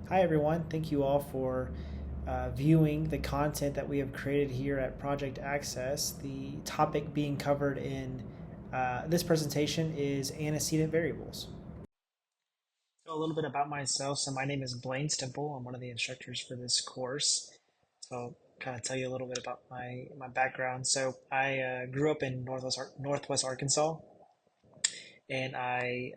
Hi, everyone. Thank you all for viewing the content that we have created here at Project Access. The topic being covered in this presentation is antecedent variables. So a little bit about myself. So my name is Blaine Stemple. I'm one of the instructors for this course. So I'll kind of tell you a little bit about my background. So I grew up in Northwest Arkansas, and I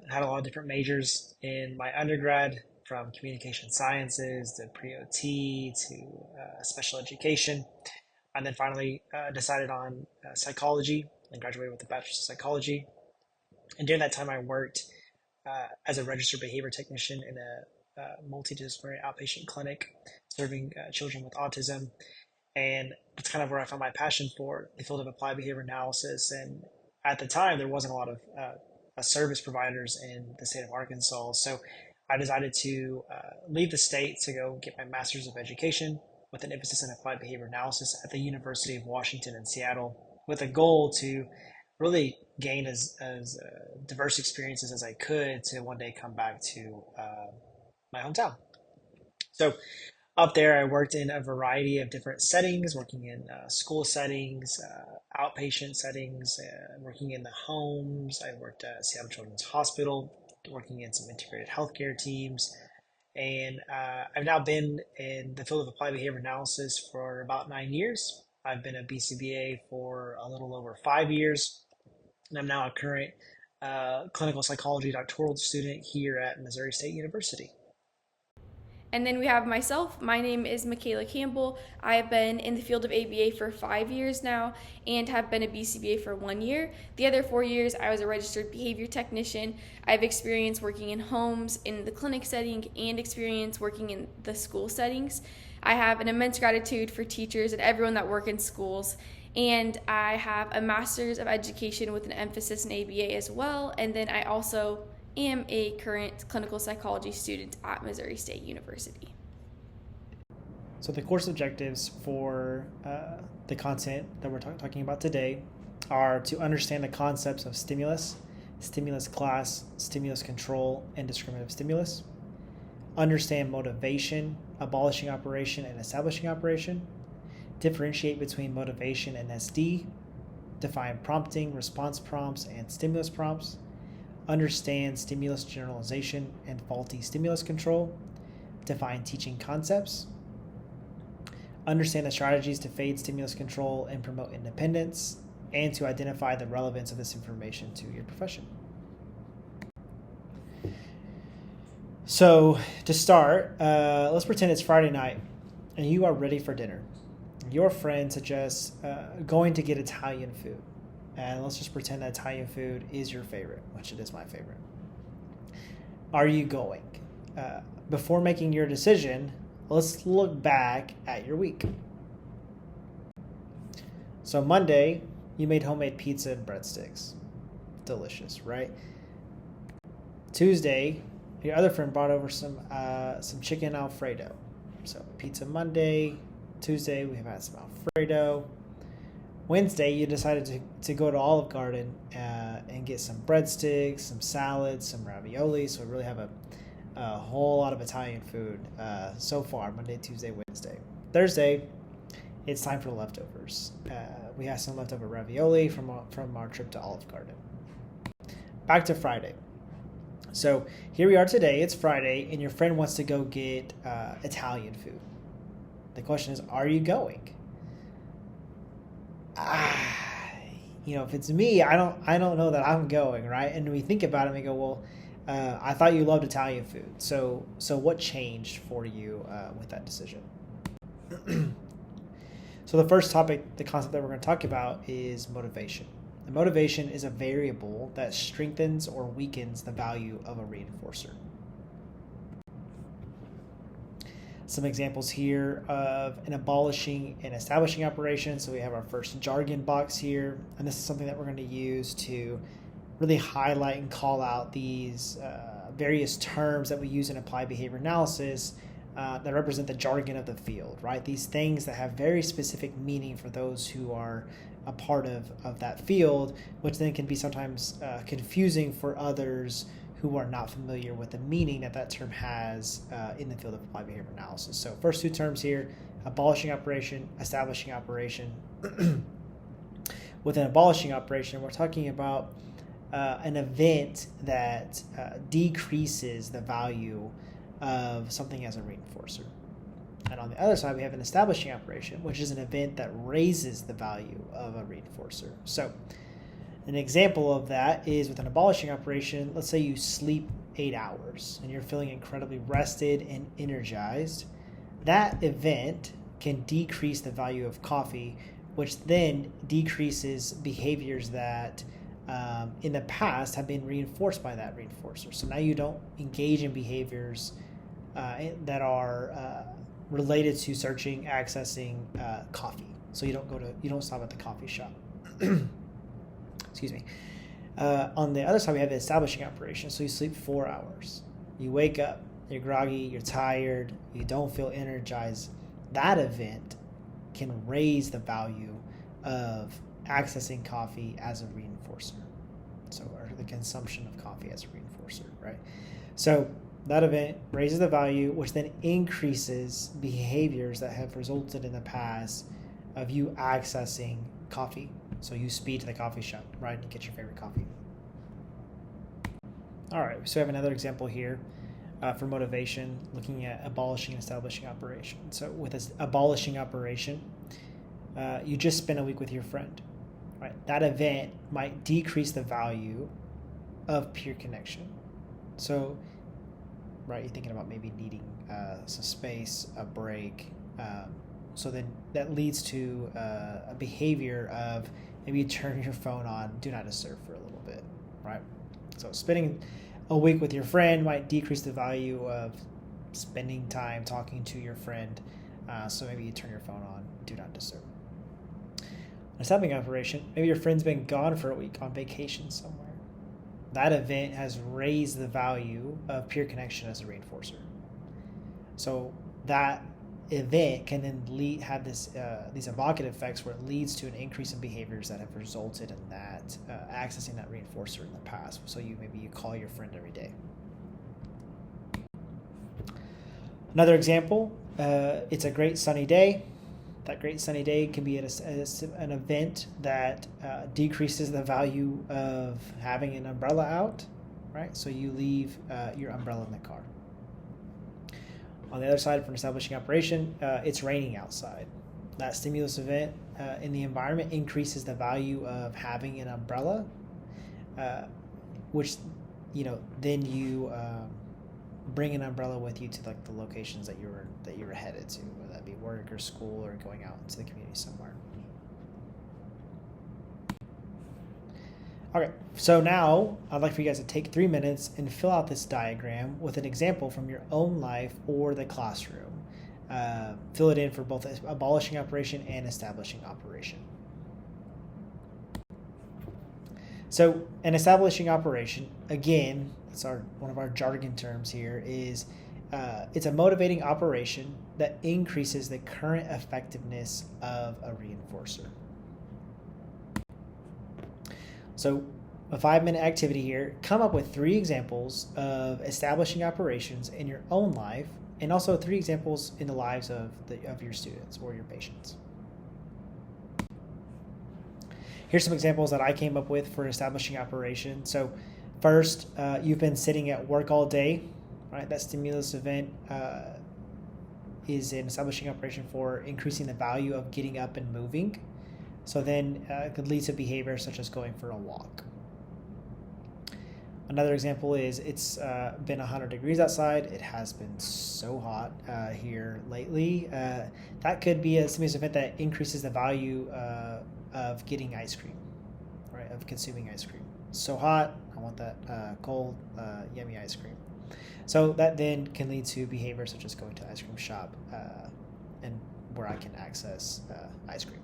had a lot of different majors in my undergrad, from communication sciences to pre-OT to special education, and then finally decided on psychology and graduated with a bachelor's of psychology. And during that time, I worked as a registered behavior technician in a multidisciplinary outpatient clinic serving children with autism. And that's kind of where I found my passion for the field of applied behavior analysis. And at the time, there wasn't a lot of service providers in the state of Arkansas. So I decided to leave the state to go get my master's of education with an emphasis in applied behavior analysis at the University of Washington in Seattle, with a goal to really gain as diverse experiences as I could to one day come back to my hometown. So up there, I worked in a variety of different settings, working in school settings, outpatient settings, working in the homes. I worked at Seattle Children's Hospital, working in some integrated healthcare teams. And I've now been in the field of applied behavior analysis for about 9 years. I've been a BCBA for a little over 5 years, and I'm now a current clinical psychology doctoral student here at Missouri State University. And then we have myself. My name is Michaela Campbell. I've been in the field of ABA for 5 years now and have been a BCBA for 1 year. The other 4 years, I was a registered behavior technician. I have experience working in homes, in the clinic setting, and experience working in the school settings. I have an immense gratitude for teachers and everyone that work in schools. And I have a master's of education with an emphasis in ABA as well. And then I also am a current clinical psychology student at Missouri State University. So the course objectives for the content that we're talking about today are to understand the concepts of stimulus, stimulus class, stimulus control, and discriminative stimulus. Understand motivation, abolishing operation, and establishing operation. Differentiate between motivation and SD. Define prompting, response prompts, and stimulus prompts. Understand stimulus generalization and faulty stimulus control. Define teaching concepts. Understand the strategies to fade stimulus control and promote independence, and to identify the relevance of this information to your profession. So to start, let's pretend it's Friday night and you are ready for dinner. Your friend suggests going to get Italian food. And let's just pretend that Italian food is your favorite, which it is my favorite. Are you going? Before making your decision, let's look back at your week. So Monday, you made homemade pizza and breadsticks. Delicious, right? Tuesday, your other friend brought over some chicken Alfredo. So pizza Monday. Tuesday, we have had some Alfredo. Wednesday, you decided to go to Olive Garden and get some breadsticks, some salads, some ravioli. So we really have a whole lot of Italian food so far, Monday, Tuesday, Wednesday. Thursday, it's time for leftovers. We have some leftover ravioli from our trip to Olive Garden. Back to Friday. So here we are today. It's Friday, and your friend wants to go get Italian food. The question is, are you going? If it's me, I don't know that I'm going, right? And we think about it and we go, well, I thought you loved Italian food. So what changed for you with that decision? So the first topic, the concept that we're going to talk about, is motivation. And motivation is a variable that strengthens or weakens the value of a reinforcer. Some examples here of an abolishing and establishing operation. So we have our first jargon box here, and this is something that we're going to use to really highlight and call out these various terms that we use in applied behavior analysis that represent the jargon of the field, right? These things that have very specific meaning for those who are a part of that field, which then can be sometimes confusing for others who are not familiar with the meaning that term has in the field of applied behavior analysis. So first two terms here, abolishing operation, establishing operation. With an abolishing operation, we're talking about an event that decreases the value of something as a reinforcer. And on the other side, we have an establishing operation, which is an event that raises the value of a reinforcer. So an example of that is with an abolishing operation. Let's say you sleep 8 hours and you're feeling incredibly rested and energized. That event can decrease the value of coffee, which then decreases behaviors that in the past have been reinforced by that reinforcer. So now you don't engage in behaviors that are related to searching, accessing coffee. So you don't stop at the coffee shop. Excuse me. On the other side, we have the establishing operation. So you sleep 4 hours. You wake up, you're groggy, you're tired, you don't feel energized. That event can raise the value of accessing coffee as a reinforcer. So, or the consumption of coffee as a reinforcer, right? So that event raises the value, which then increases behaviors that have resulted in the past of you accessing coffee. So you speed to the coffee shop, right, and get your favorite coffee. All right, so we have another example here for motivation, looking at abolishing and establishing operation. So with this abolishing operation, you just spent a week with your friend, right? That event might decrease the value of peer connection. So, right, you're thinking about maybe needing some space, a break. So then that leads to a behavior of maybe you turn your phone on, do not disturb for a little bit, right? So spending a week with your friend might decrease the value of spending time talking to your friend. So maybe you turn your phone on, do not disturb. A stopping operation, maybe your friend's been gone for a week on vacation somewhere. That event has raised the value of peer connection as a reinforcer. So that event can then have these evocative effects where it leads to an increase in behaviors that have resulted in that accessing that reinforcer in the past. So you call your friend every day. Another example, it's a great sunny day. That great sunny day can be an event that decreases the value of having an umbrella out, right? So you leave your umbrella in the car. On the other side, for an establishing operation, it's raining outside. That stimulus event in the environment increases the value of having an umbrella, which, then you bring an umbrella with you to like the locations that you were headed to, whether that be work or school or going out into the community somewhere. Okay, so now I'd like for you guys to take 3 minutes and fill out this diagram with an example from your own life or the classroom. Fill it in for both abolishing operation and establishing operation. So an establishing operation, again, that's one of our jargon terms here, is it's a motivating operation that increases the current effectiveness of a reinforcer. So a 5-minute activity here, come up with 3 examples of establishing operations in your own life, and also 3 examples in the lives of your students or your patients. Here's some examples that I came up with for establishing operation. So first, you've been sitting at work all day, right? That stimulus event is an establishing operation for increasing the value of getting up and moving. So then it could lead to behavior such as going for a walk. Another example is it's been 100 degrees outside. It has been so hot here lately. That could be a stimulus event that increases the value of getting ice cream, right? Of consuming ice cream. So hot, I want that cold, yummy ice cream. So that then can lead to behavior such as going to ice cream shop and where I can access ice cream.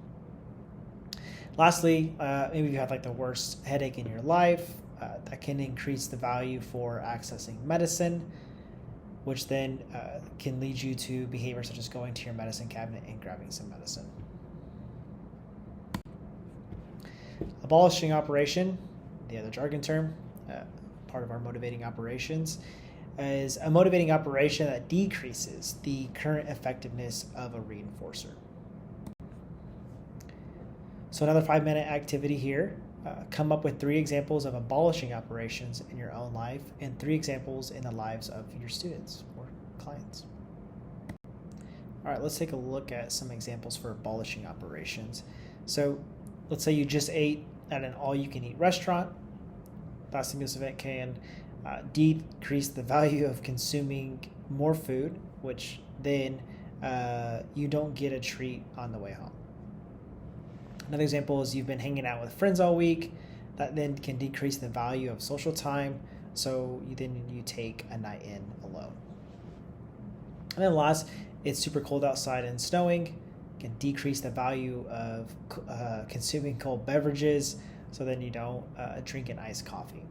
Lastly, maybe you have like the worst headache in your life. That can increase the value for accessing medicine, which then can lead you to behavior such as going to your medicine cabinet and grabbing some medicine. Abolishing operation, the other jargon term, part part of our motivating operations, is a motivating operation that decreases the current effectiveness of a reinforcer. So another 5-minute activity here. Come up with 3 examples of abolishing operations in your own life and 3 examples in the lives of your students or clients. All right, let's take a look at some examples for abolishing operations. So let's say you just ate at an all-you-can-eat restaurant. That stimulus event can decrease the value of consuming more food, which then you don't get a treat on the way home. Another example is you've been hanging out with friends all week. That then can decrease the value of social time, so you take a night in alone. And then last, it's super cold outside and snowing. Can decrease the value of consuming cold beverages, so then you don't drink an iced coffee.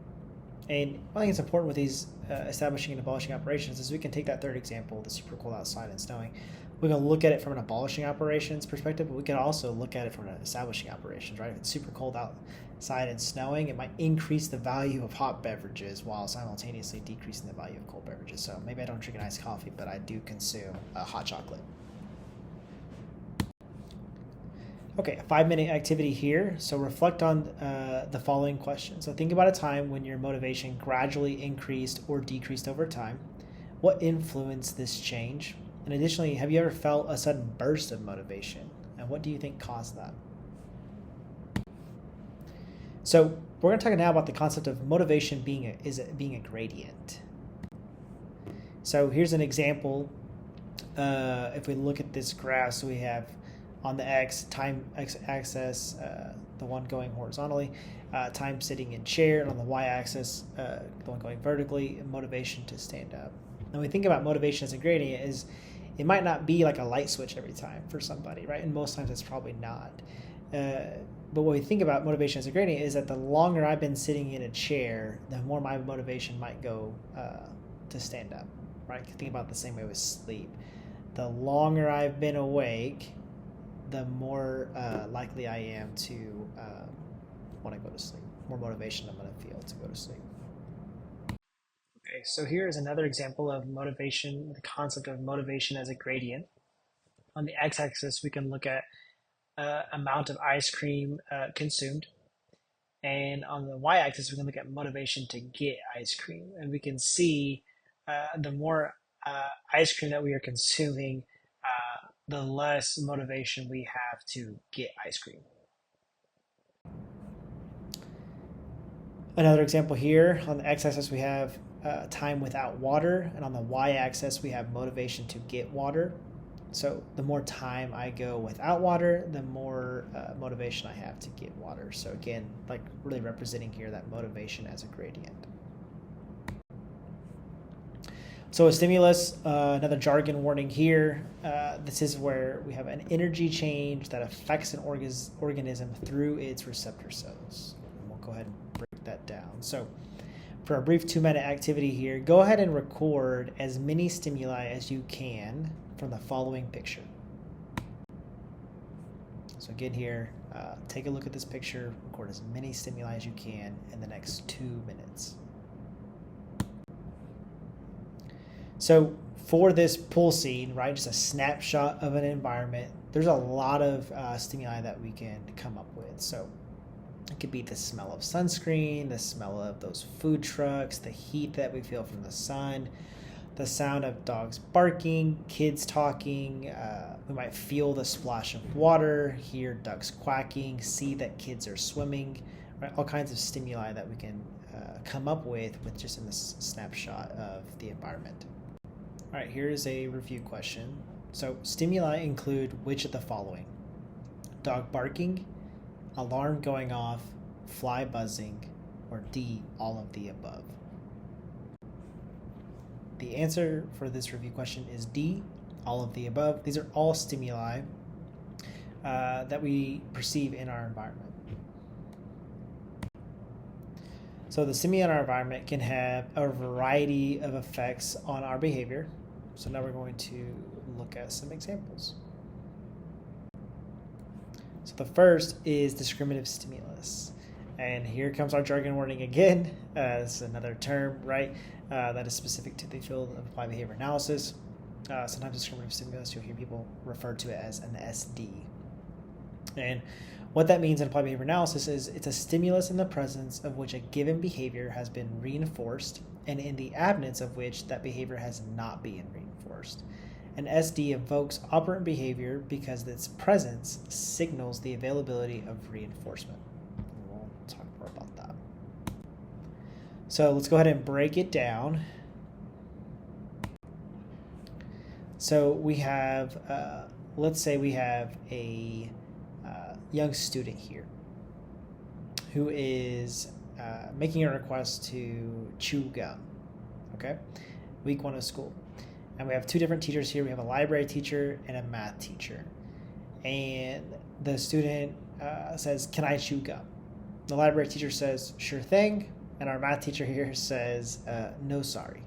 And I think it's important with these establishing and abolishing operations is we can take that third example, the super cold outside and snowing. We're going to look at it from an abolishing operations perspective, but we can also look at it from an establishing operations, right? If it's super cold outside and snowing, it might increase the value of hot beverages while simultaneously decreasing the value of cold beverages. So maybe I don't drink an iced coffee, but I do consume hot chocolate. Okay, a 5-minute activity here. So reflect on the following questions. So think about a time when your motivation gradually increased or decreased over time. What influenced this change? And additionally, have you ever felt a sudden burst of motivation? And what do you think caused that? So we're going to talk now about the concept of motivation being a gradient. So here's an example. If we look at this graph, so we have on the time axis, the one going horizontally, time sitting in chair, and on the y-axis, the one going vertically, motivation to stand up. And we think about motivation as a gradient is it might not be like a light switch every time for somebody, right? And most times it's probably not. But what we think about motivation as a gradient is that the longer I've been sitting in a chair, the more my motivation might go to stand up, right? Think about it the same way with sleep. The longer I've been awake, the more likely I am to want to go to sleep. More motivation I'm going to feel to go to sleep. Okay, so here is another example of motivation, the concept of motivation as a gradient. On the x-axis, we can look at amount of ice cream consumed. And on the y-axis, we can look at motivation to get ice cream. And we can see the more ice cream that we are consuming, the less motivation we have to get ice cream. Another example here, on the x-axis we have time without water, and on the y-axis we have motivation to get water. So the more time I go without water, the more motivation I have to get water. So again, like really representing here that motivation as a gradient. So a stimulus, another jargon warning here. This is where we have an energy change that affects an organism through its receptor cells. And we'll go ahead and break that down. So for a brief 2-minute activity here, go ahead and record as many stimuli as you can from the following picture. So again here, take a look at this picture, record as many stimuli as you can in the next 2 minutes. So for this pool scene, right, just a snapshot of an environment, there's a lot of stimuli that we can come up with. So it could be the smell of sunscreen, the smell of those food trucks, the heat that we feel from the sun, the sound of dogs barking, kids talking. We might feel the splash of water, hear ducks quacking, see that kids are swimming, right? All kinds of stimuli that we can come up with just in this snapshot of the environment. All right, here's a review question. So stimuli include which of the following? Dog barking, alarm going off, fly buzzing, or D, all of the above? The answer for this review question is D, all of the above. These are all stimuli that we perceive in our environment. So the stimuli in our environment can have a variety of effects on our behavior. So now we're going to look at some examples. So the first is discriminative stimulus. And here comes our jargon warning again. This is another term, right, that is specific to the field of applied behavior analysis. Sometimes discriminative stimulus, you'll hear people refer to it as an SD. And what that means in applied behavior analysis is it's a stimulus in the presence of which a given behavior has been reinforced and in the absence of which that behavior has not been reinforced. An SD evokes operant behavior because its presence signals the availability of reinforcement. We'll talk more about that. So let's go ahead and break it down. So we have, let's say we have a young student here who is making a request to chew gum, okay? Week 1 of school. And we have 2 different teachers here. We have a library teacher and a math teacher. And the student says, "Can I chew gum?" The library teacher says, "Sure thing." And our math teacher here says, "No, sorry."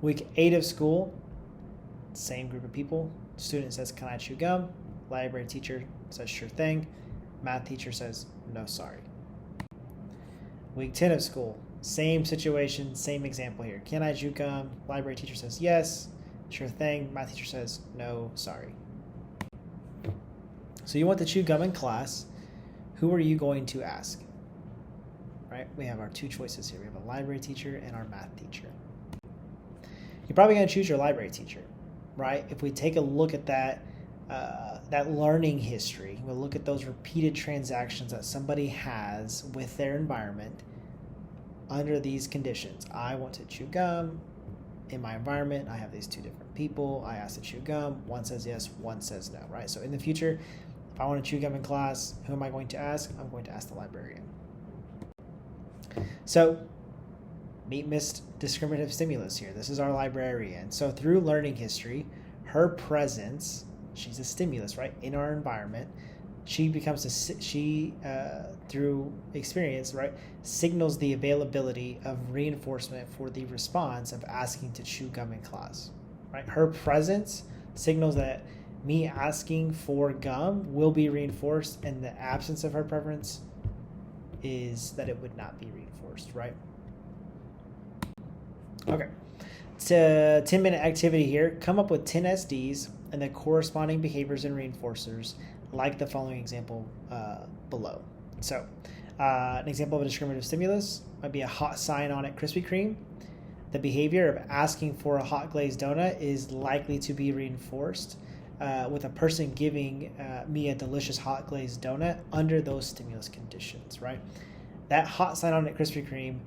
Week 8 of school, same group of people. Student says, "Can I chew gum?" Library teacher says, "Sure thing." Math teacher says, "No, sorry." Week 10 of school, same situation, same example here. "Can I chew gum?" Library teacher says, "Yes." "Sure thing." Math teacher says, "No, sorry." So you want to chew gum in class. Who are you going to ask? Right? We have our 2 choices here. We have a library teacher and our math teacher. You're probably going to choose your library teacher, right? If we take a look at that learning history, we'll look at those repeated transactions that somebody has with their environment under these conditions. I want to chew gum. In my environment, I have these 2 different people. I ask to chew gum. One says yes, one says no, right? So in the future, if I want to chew gum in class, who am I going to ask? I'm going to ask the librarian. So meet Miss Discriminative Stimulus here. This is our librarian. So through learning history, her presence, she's a stimulus, right, in our environment. She becomes through experience, right, signals the availability of reinforcement for the response of asking to chew gum in class, right? Her presence signals that me asking for gum will be reinforced, and the absence of her preference is that it would not be reinforced, right? Okay, it's a 10-minute activity here. Come up with 10 SDs and the corresponding behaviors and reinforcers like the following example below. So an example of a discriminative stimulus might be a hot sign on it Krispy Kreme. The behavior of asking for a hot glazed donut is likely to be reinforced with a person giving me a delicious hot glazed donut under those stimulus conditions, right? That hot sign on it Krispy Kreme,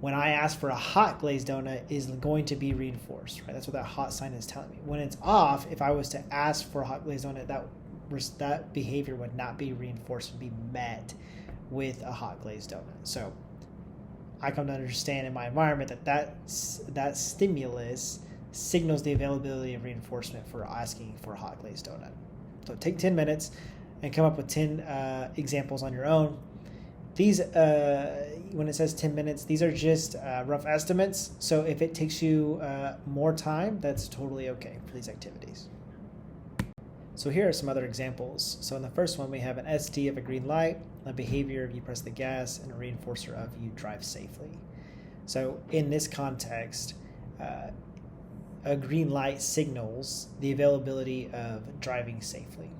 when I ask for a hot glazed donut, is going to be reinforced, right? That's what that hot sign is telling me. When it's off, if I was to ask for a hot glazed donut, that behavior would not be reinforced, would be met with a hot glazed donut. So I come to understand in my environment that stimulus signals the availability of reinforcement for asking for a hot glazed donut. So take 10 minutes and come up with 10 examples on your own. These, when it says 10 minutes, these are just rough estimates. So if it takes you more time, that's totally okay for these activities. So here are some other examples. So in the first one, we have an SD of a green light, a behavior of you press the gas, and a reinforcer of you drive safely. So in this context, a green light signals the availability of driving safely,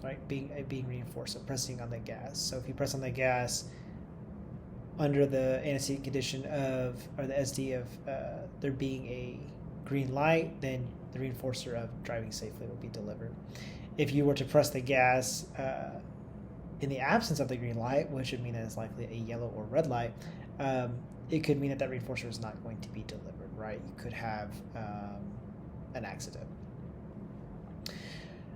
right? Being reinforced, so pressing on the gas. So if you press on the gas under the antecedent condition of, or the SD of there being a green light, then the reinforcer of driving safely will be delivered. If you were to press the gas in the absence of the green light, which would mean that it's likely a yellow or red light, it could mean that reinforcer is not going to be delivered, right? You could have an accident.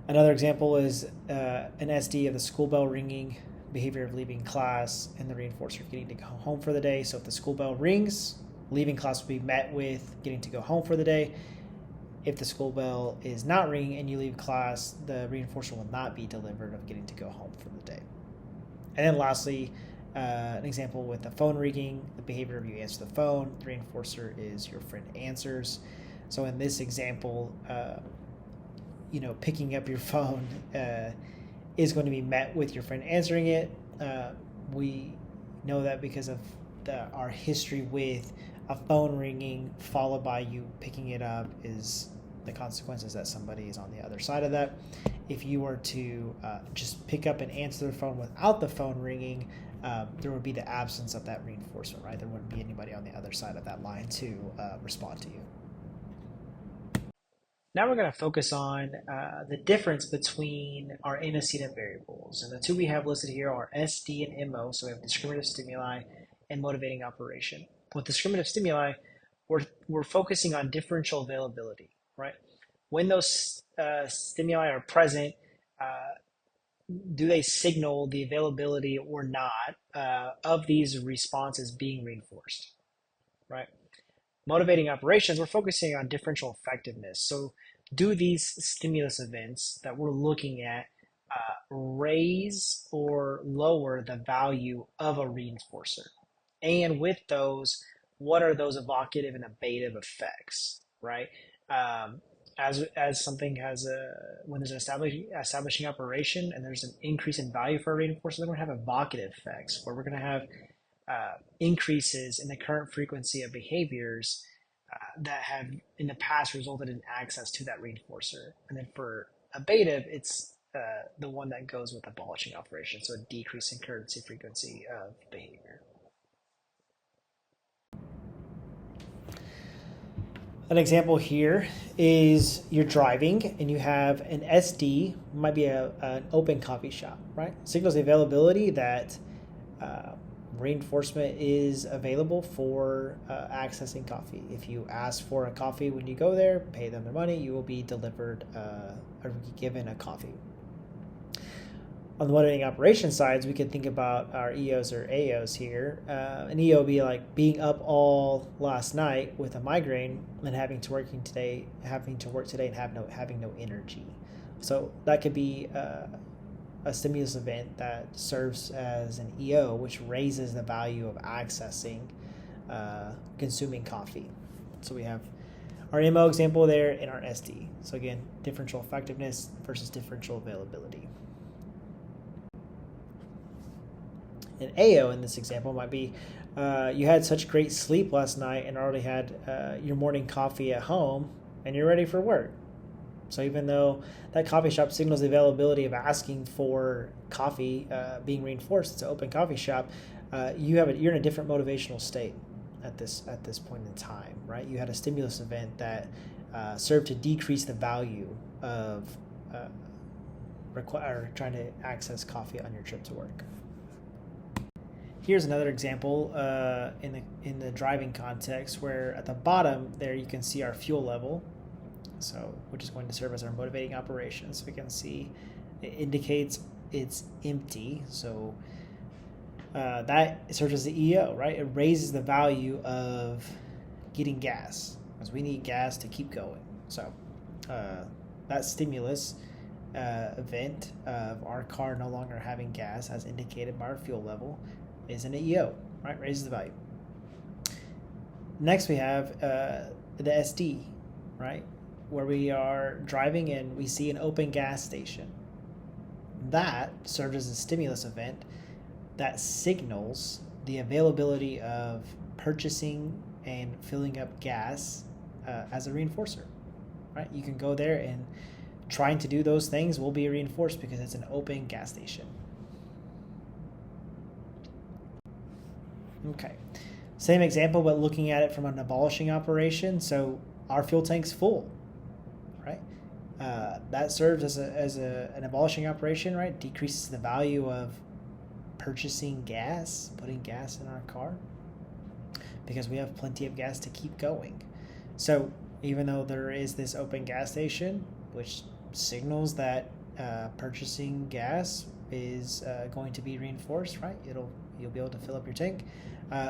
Another example is an SD of the school bell ringing, behavior of leaving class, and the reinforcer of getting to go home for the day. So if the school bell rings, leaving class will be met with getting to go home for the day. If the school bell is not ringing and you leave class, the reinforcer will not be delivered of getting to go home for the day. And then lastly, an example with the phone ringing, the behavior of you answer the phone, the reinforcer is your friend answers. So in this example, picking up your phone is going to be met with your friend answering it. We know that because of our history with a phone ringing followed by you picking it up is the consequences that somebody is on the other side of that. If you were to just pick up and answer the phone without the phone ringing, there would be the absence of that reinforcement, right? There wouldn't be anybody on the other side of that line to respond to you. Now we're going to focus on the difference between our antecedent variables. And the two we have listed here are SD and MO. So we have discriminative stimuli and motivating operation. With discriminative stimuli, we're focusing on differential availability, right? When those stimuli are present, do they signal the availability or not of these responses being reinforced, right? Motivating operations, we're focusing on differential effectiveness. So do these stimulus events that we're looking at raise or lower the value of a reinforcer? And with those, what are those evocative and abative effects, right? As something has when there's an establishing operation and there's an increase in value for a reinforcer, then we're going to have evocative effects where we're going to have increases in the current frequency of behaviors that have in the past resulted in access to that reinforcer. And then for abative, it's the one that goes with abolishing operation, so a decrease in currency frequency of behavior. An example here is you're driving and you have an SD, might be an open coffee shop, right? Signals the availability that reinforcement is available for accessing coffee. If you ask for a coffee when you go there, pay them their money, you will be delivered or given a coffee. On the motivating operation sides, we could think about our EOs or AOs here. An EO would be like being up all last night with a migraine and having to work today and having no energy. So that could be a stimulus event that serves as an EO, which raises the value of accessing, consuming coffee. So we have our MO example there and our SD. So again, differential effectiveness versus differential availability. An AO in this example might be you had such great sleep last night and already had your morning coffee at home and you're ready for work. So even though that coffee shop signals the availability of asking for coffee being reinforced, it's an open coffee shop, you're in a different motivational state at this point in time, right? You had a stimulus event that served to decrease the value of trying to access coffee on your trip to work. Here's another example in the driving context where at the bottom there you can see our fuel level, so which is going to serve as our motivating operation. So we can see it indicates it's empty, so that serves as the EO, right? It raises the value of getting gas because we need gas to keep going. So that stimulus event of our car no longer having gas as indicated by our fuel level is an EO, right? Raises the value. Next we have the SD, right? Where we are driving and we see an open gas station. That serves as a stimulus event that signals the availability of purchasing and filling up gas as a reinforcer, right? You can go there and trying to do those things will be reinforced because it's an open gas station. Okay, same example, but looking at it from an abolishing operation. So our fuel tank's full, right? That serves as an abolishing operation, right? Decreases the value of purchasing gas, putting gas in our car, because we have plenty of gas to keep going. So even though there is this open gas station, which signals that purchasing gas is going to be reinforced, right? You'll be able to fill up your tank.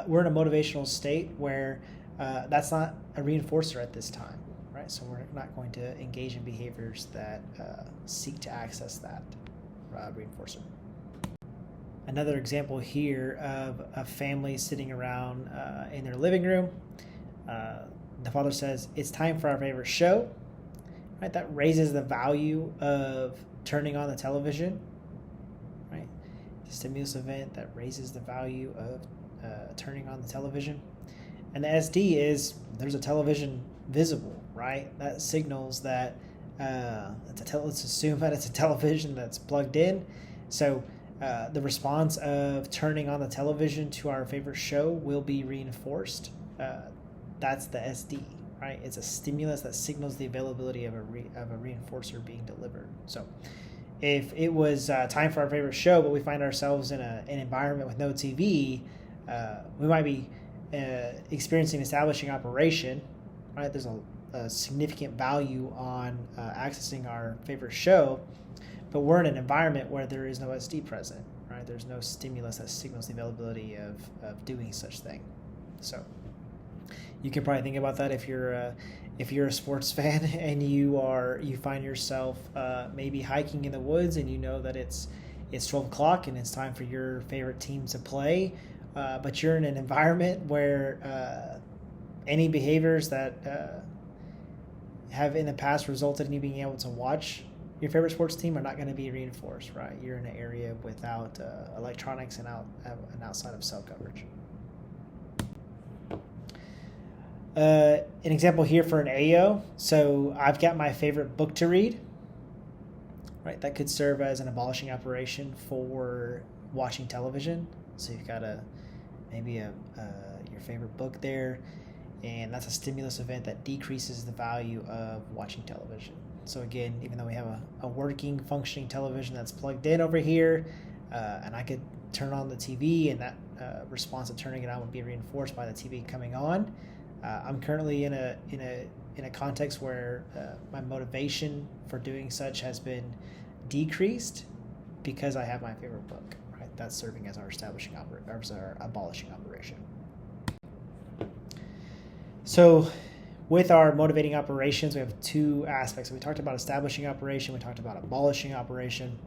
We're in a motivational state where that's not a reinforcer at this time, right? So we're not going to engage in behaviors that seek to access that reinforcer. Another example here of a family sitting around in their living room. The father says, "It's time for our favorite show," right? That raises the value of turning on the television, right? the stimulus event that raises the value of turning on the television. And the SD is there's a television visible, right? That signals that let's assume that it's a television that's plugged in. So the response of turning on the television to our favorite show will be reinforced. That's the SD, right? It's a stimulus that signals the availability of of a reinforcer being delivered. So if it was time for our favorite show, but we find ourselves in an environment with no TV, we might be experiencing establishing operation, right? There's a significant value on accessing our favorite show, but we're in an environment where there is no SD present, right? There's no stimulus that signals the availability of doing such thing. So you can probably think about that if you're a sports fan and you find yourself maybe hiking in the woods and you know that it's 12 o'clock and it's time for your favorite team to play, but you're in an environment where any behaviors that have in the past resulted in you being able to watch your favorite sports team are not going to be reinforced, right? You're in an area without electronics and outside of cell coverage. An example here for an AO. So I've got my favorite book to read, right? That could serve as an abolishing operation for watching television. So you've got maybe your favorite book there, and that's a stimulus event that decreases the value of watching television. So again, even though we have a working, functioning television that's plugged in over here, and I could turn on the TV, and that response of turning it on would be reinforced by the TV coming on. I'm currently in a context where my motivation for doing such has been decreased because I have my favorite book. Right, that's serving as our abolishing operation. So, with our motivating operations, we have two aspects. We talked about establishing operation. We talked about abolishing operation.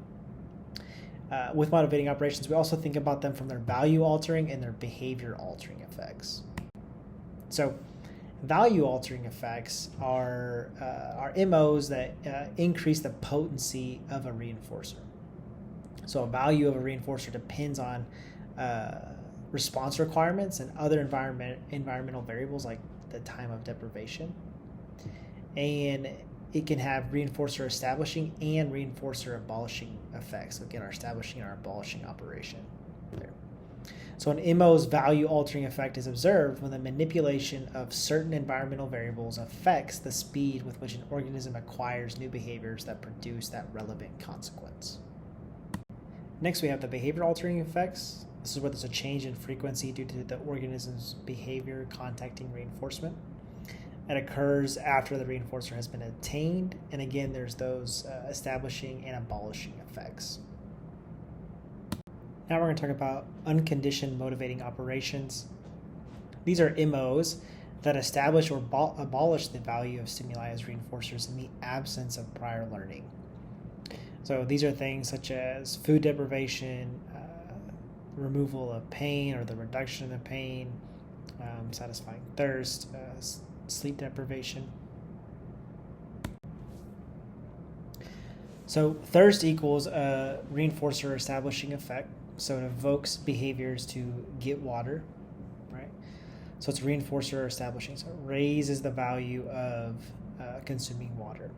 With motivating operations, we also think about them from their value altering and their behavior altering effects. So value altering effects are MOs that increase the potency of a reinforcer. So a value of a reinforcer depends on response requirements and other environmental variables like the time of deprivation. And it can have reinforcer establishing and reinforcer abolishing effects. So again, our establishing and our abolishing operation there. So an MO's value altering effect is observed when the manipulation of certain environmental variables affects the speed with which an organism acquires new behaviors that produce that relevant consequence. Next, we have the behavior altering effects. This is where there's a change in frequency due to the organism's behavior contacting reinforcement. It occurs after the reinforcer has been attained, and again, there's those establishing and abolishing effects. Now we're going to talk about unconditioned motivating operations. These are MOs that establish or abolish the value of stimuli as reinforcers in the absence of prior learning. So these are things such as food deprivation, removal of pain or the reduction of pain, satisfying thirst, sleep deprivation. So thirst equals a reinforcer establishing effect. So it evokes behaviors to get water, right? So it's a reinforcer establishing. So it raises the value of consuming water.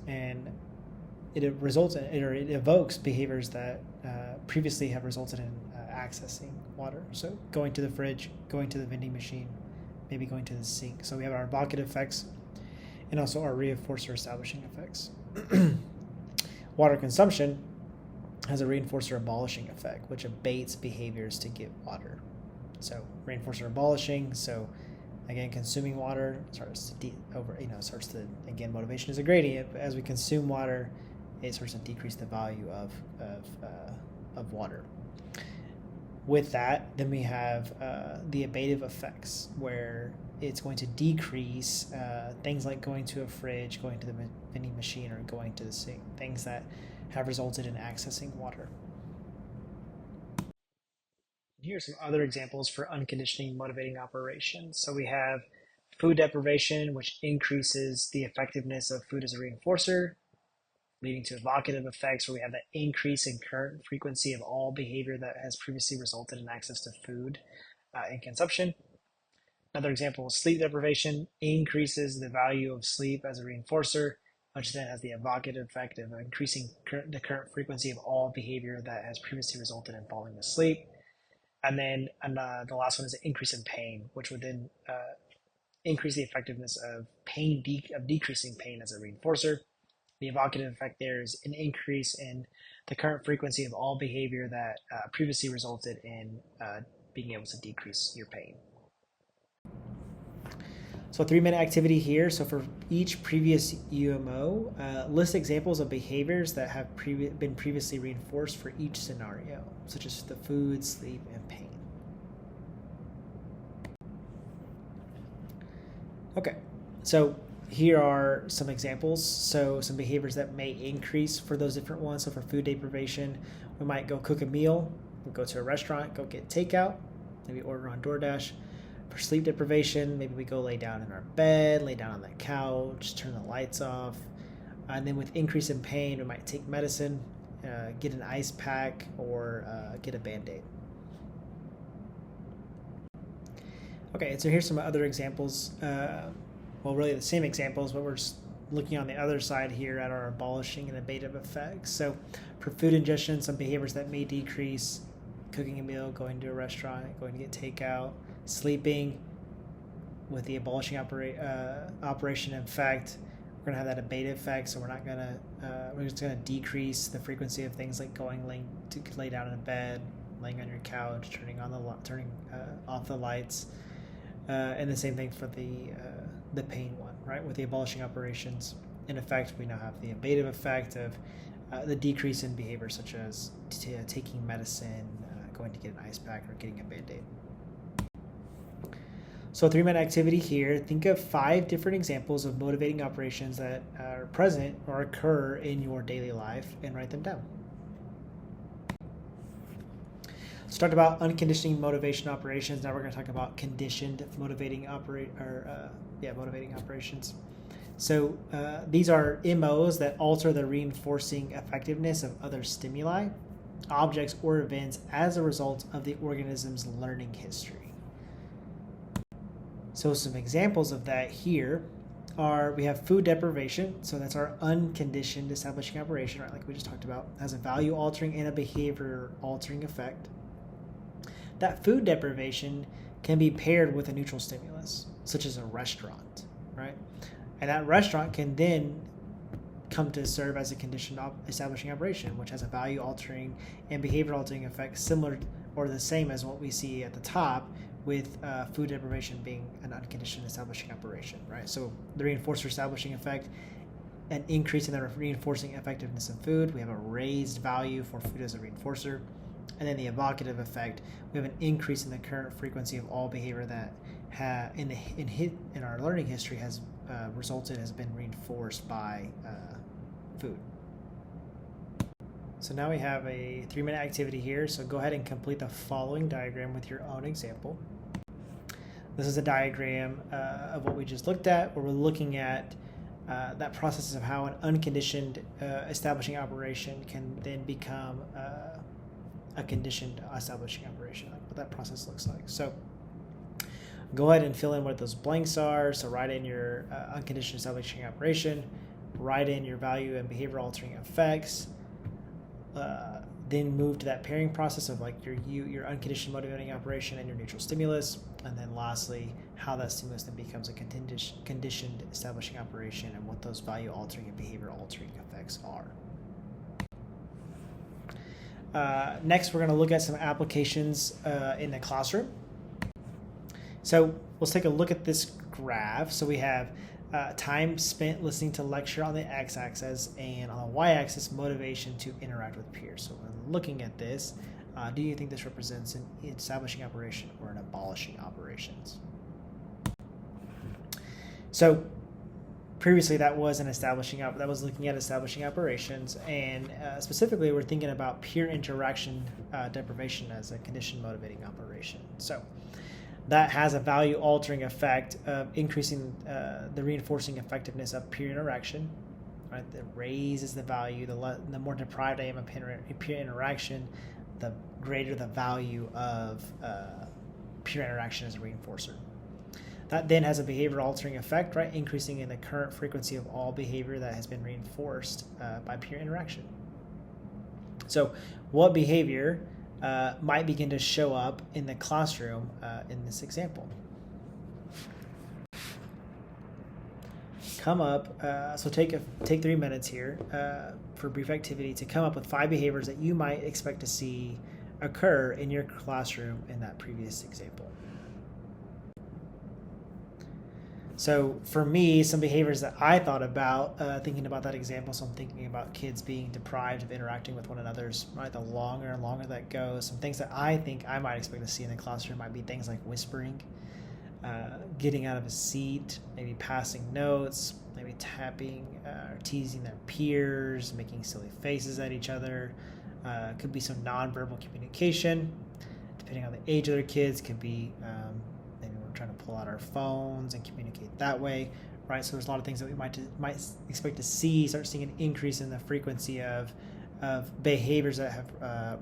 And it evokes behaviors that previously have resulted in accessing water. So going to the fridge, going to the vending machine, maybe going to the sink. So we have our evocative effects and also our reinforcer establishing effects. Water consumption has a reinforcer abolishing effect, which abates behaviors to get water. So reinforcer abolishing. So again, consuming water starts to again, motivation is a gradient. But as we consume water, it starts to decrease the value of water. With that, then we have the abative effects, where it's going to decrease things like going to a fridge, going to the vending machine, or going to the sink, things that have resulted in accessing water. Here are some other examples for unconditioning motivating operations. So we have food deprivation, which increases the effectiveness of food as a reinforcer. leading to evocative effects where we have that increase in current frequency of all behavior that has previously resulted in access to food and consumption. Another example is sleep deprivation increases the value of sleep as a reinforcer, which then has the evocative effect of increasing the current frequency of all behavior that has previously resulted in falling asleep. And then the last one is an increase in pain, which would then increase the effectiveness of decreasing pain as a reinforcer. The evocative effect there is an increase in the current frequency of all behavior that previously resulted in being able to decrease your pain. So 3-minute activity here. So for each previous UMO, list examples of behaviors that have been previously reinforced for each scenario, such as the food, sleep, and pain. Okay, so here are some examples. So some behaviors that may increase for those different ones. So for food deprivation, we might go cook a meal, we'll go to a restaurant, go get takeout, maybe order on DoorDash. For sleep deprivation, maybe we go lay down in our bed, lay down on the couch, turn the lights off. And then with increase in pain, we might take medicine, get an ice pack, or get a Band-Aid. Okay, so here's some other examples. Well, really the same examples, but we're just looking on the other side here at our abolishing and abative effects. So for food ingestion, some behaviors that may decrease: cooking a meal, going to a restaurant, going to get takeout. Sleeping, with the abolishing operation effect, we're going to have that abative effect, so we're just going to decrease the frequency of things like laying to lay down in a bed, laying on your couch, turning off the lights, and the same thing for the pain one, right? With the abolishing operations in effect, we now have the abative effect of the decrease in behavior, such as taking medicine, going to get an ice pack, or getting a Band-Aid. So 3-minute activity here. Think of 5 different examples of motivating operations that are present or occur in your daily life and write them down. Let's talk about unconditioned motivation operations. Now we're going to talk about conditioned motivating operations. So these are MOs that alter the reinforcing effectiveness of other stimuli, objects, or events as a result of the organism's learning history. So some examples of that here are, we have food deprivation. So that's our unconditioned establishing operation, right? Like we just talked about, has a value altering and a behavior altering effect. That food deprivation can be paired with a neutral stimulus, such as a restaurant, right? And that restaurant can then come to serve as a conditioned establishing operation, which has a value altering and behavior altering effect similar or the same as what we see at the top, with food deprivation being an unconditioned establishing operation, right? So the reinforcer establishing effect, an increase in the reinforcing effectiveness of food. We have a raised value for food as a reinforcer. And then the evocative effect, we have an increase in the current frequency of all behavior that in our learning history has been reinforced by food. So now we have a 3-minute activity here. So go ahead and complete the following diagram with your own example. This is a diagram of what we just looked at, where we're looking at that process of how an unconditioned establishing operation can then become a conditioned establishing operation, like what that process looks like. So go ahead and fill in what those blanks are. So write in your unconditioned establishing operation, write in your value and behavior altering effects, then move to that pairing process of like your unconditioned motivating operation and your neutral stimulus, and then lastly how that stimulus then becomes a conditioned establishing operation and what those value altering and behavior altering effects are. Next, we're going to look at some applications in the classroom. So let's take a look at this graph. So we have time spent listening to lecture on the x-axis, and on the y-axis, motivation to interact with peers. So when looking at this, do you think this represents an establishing operation or an abolishing operations? So previously that was looking at establishing operations, and specifically we're thinking about peer interaction deprivation as a conditioned motivating operation. So that has a value altering effect of increasing the reinforcing effectiveness of peer interaction, right? That raises the value. The more deprived I am of peer interaction, the greater the value of peer interaction as a reinforcer. That then has a behavior altering effect, right? Increasing in the current frequency of all behavior that has been reinforced by peer interaction. So, what behavior might begin to show up in the classroom in this example? Come up, so take 3 minutes here for brief activity to come up with 5 behaviors that you might expect to see occur in your classroom in that previous example. So for me, some behaviors that I thought about thinking about that example, so I'm thinking about kids being deprived of interacting with one another, right? The longer and longer that goes, some things that I think I might expect to see in the classroom might be things like whispering, getting out of a seat, maybe passing notes, maybe tapping or teasing their peers, making silly faces at each other. Could be some nonverbal communication, depending on the age of their kids. Could be maybe we're trying to pull out our phones and communicate that way, right? So there's a lot of things that we might expect to start seeing an increase in the frequency of behaviors that have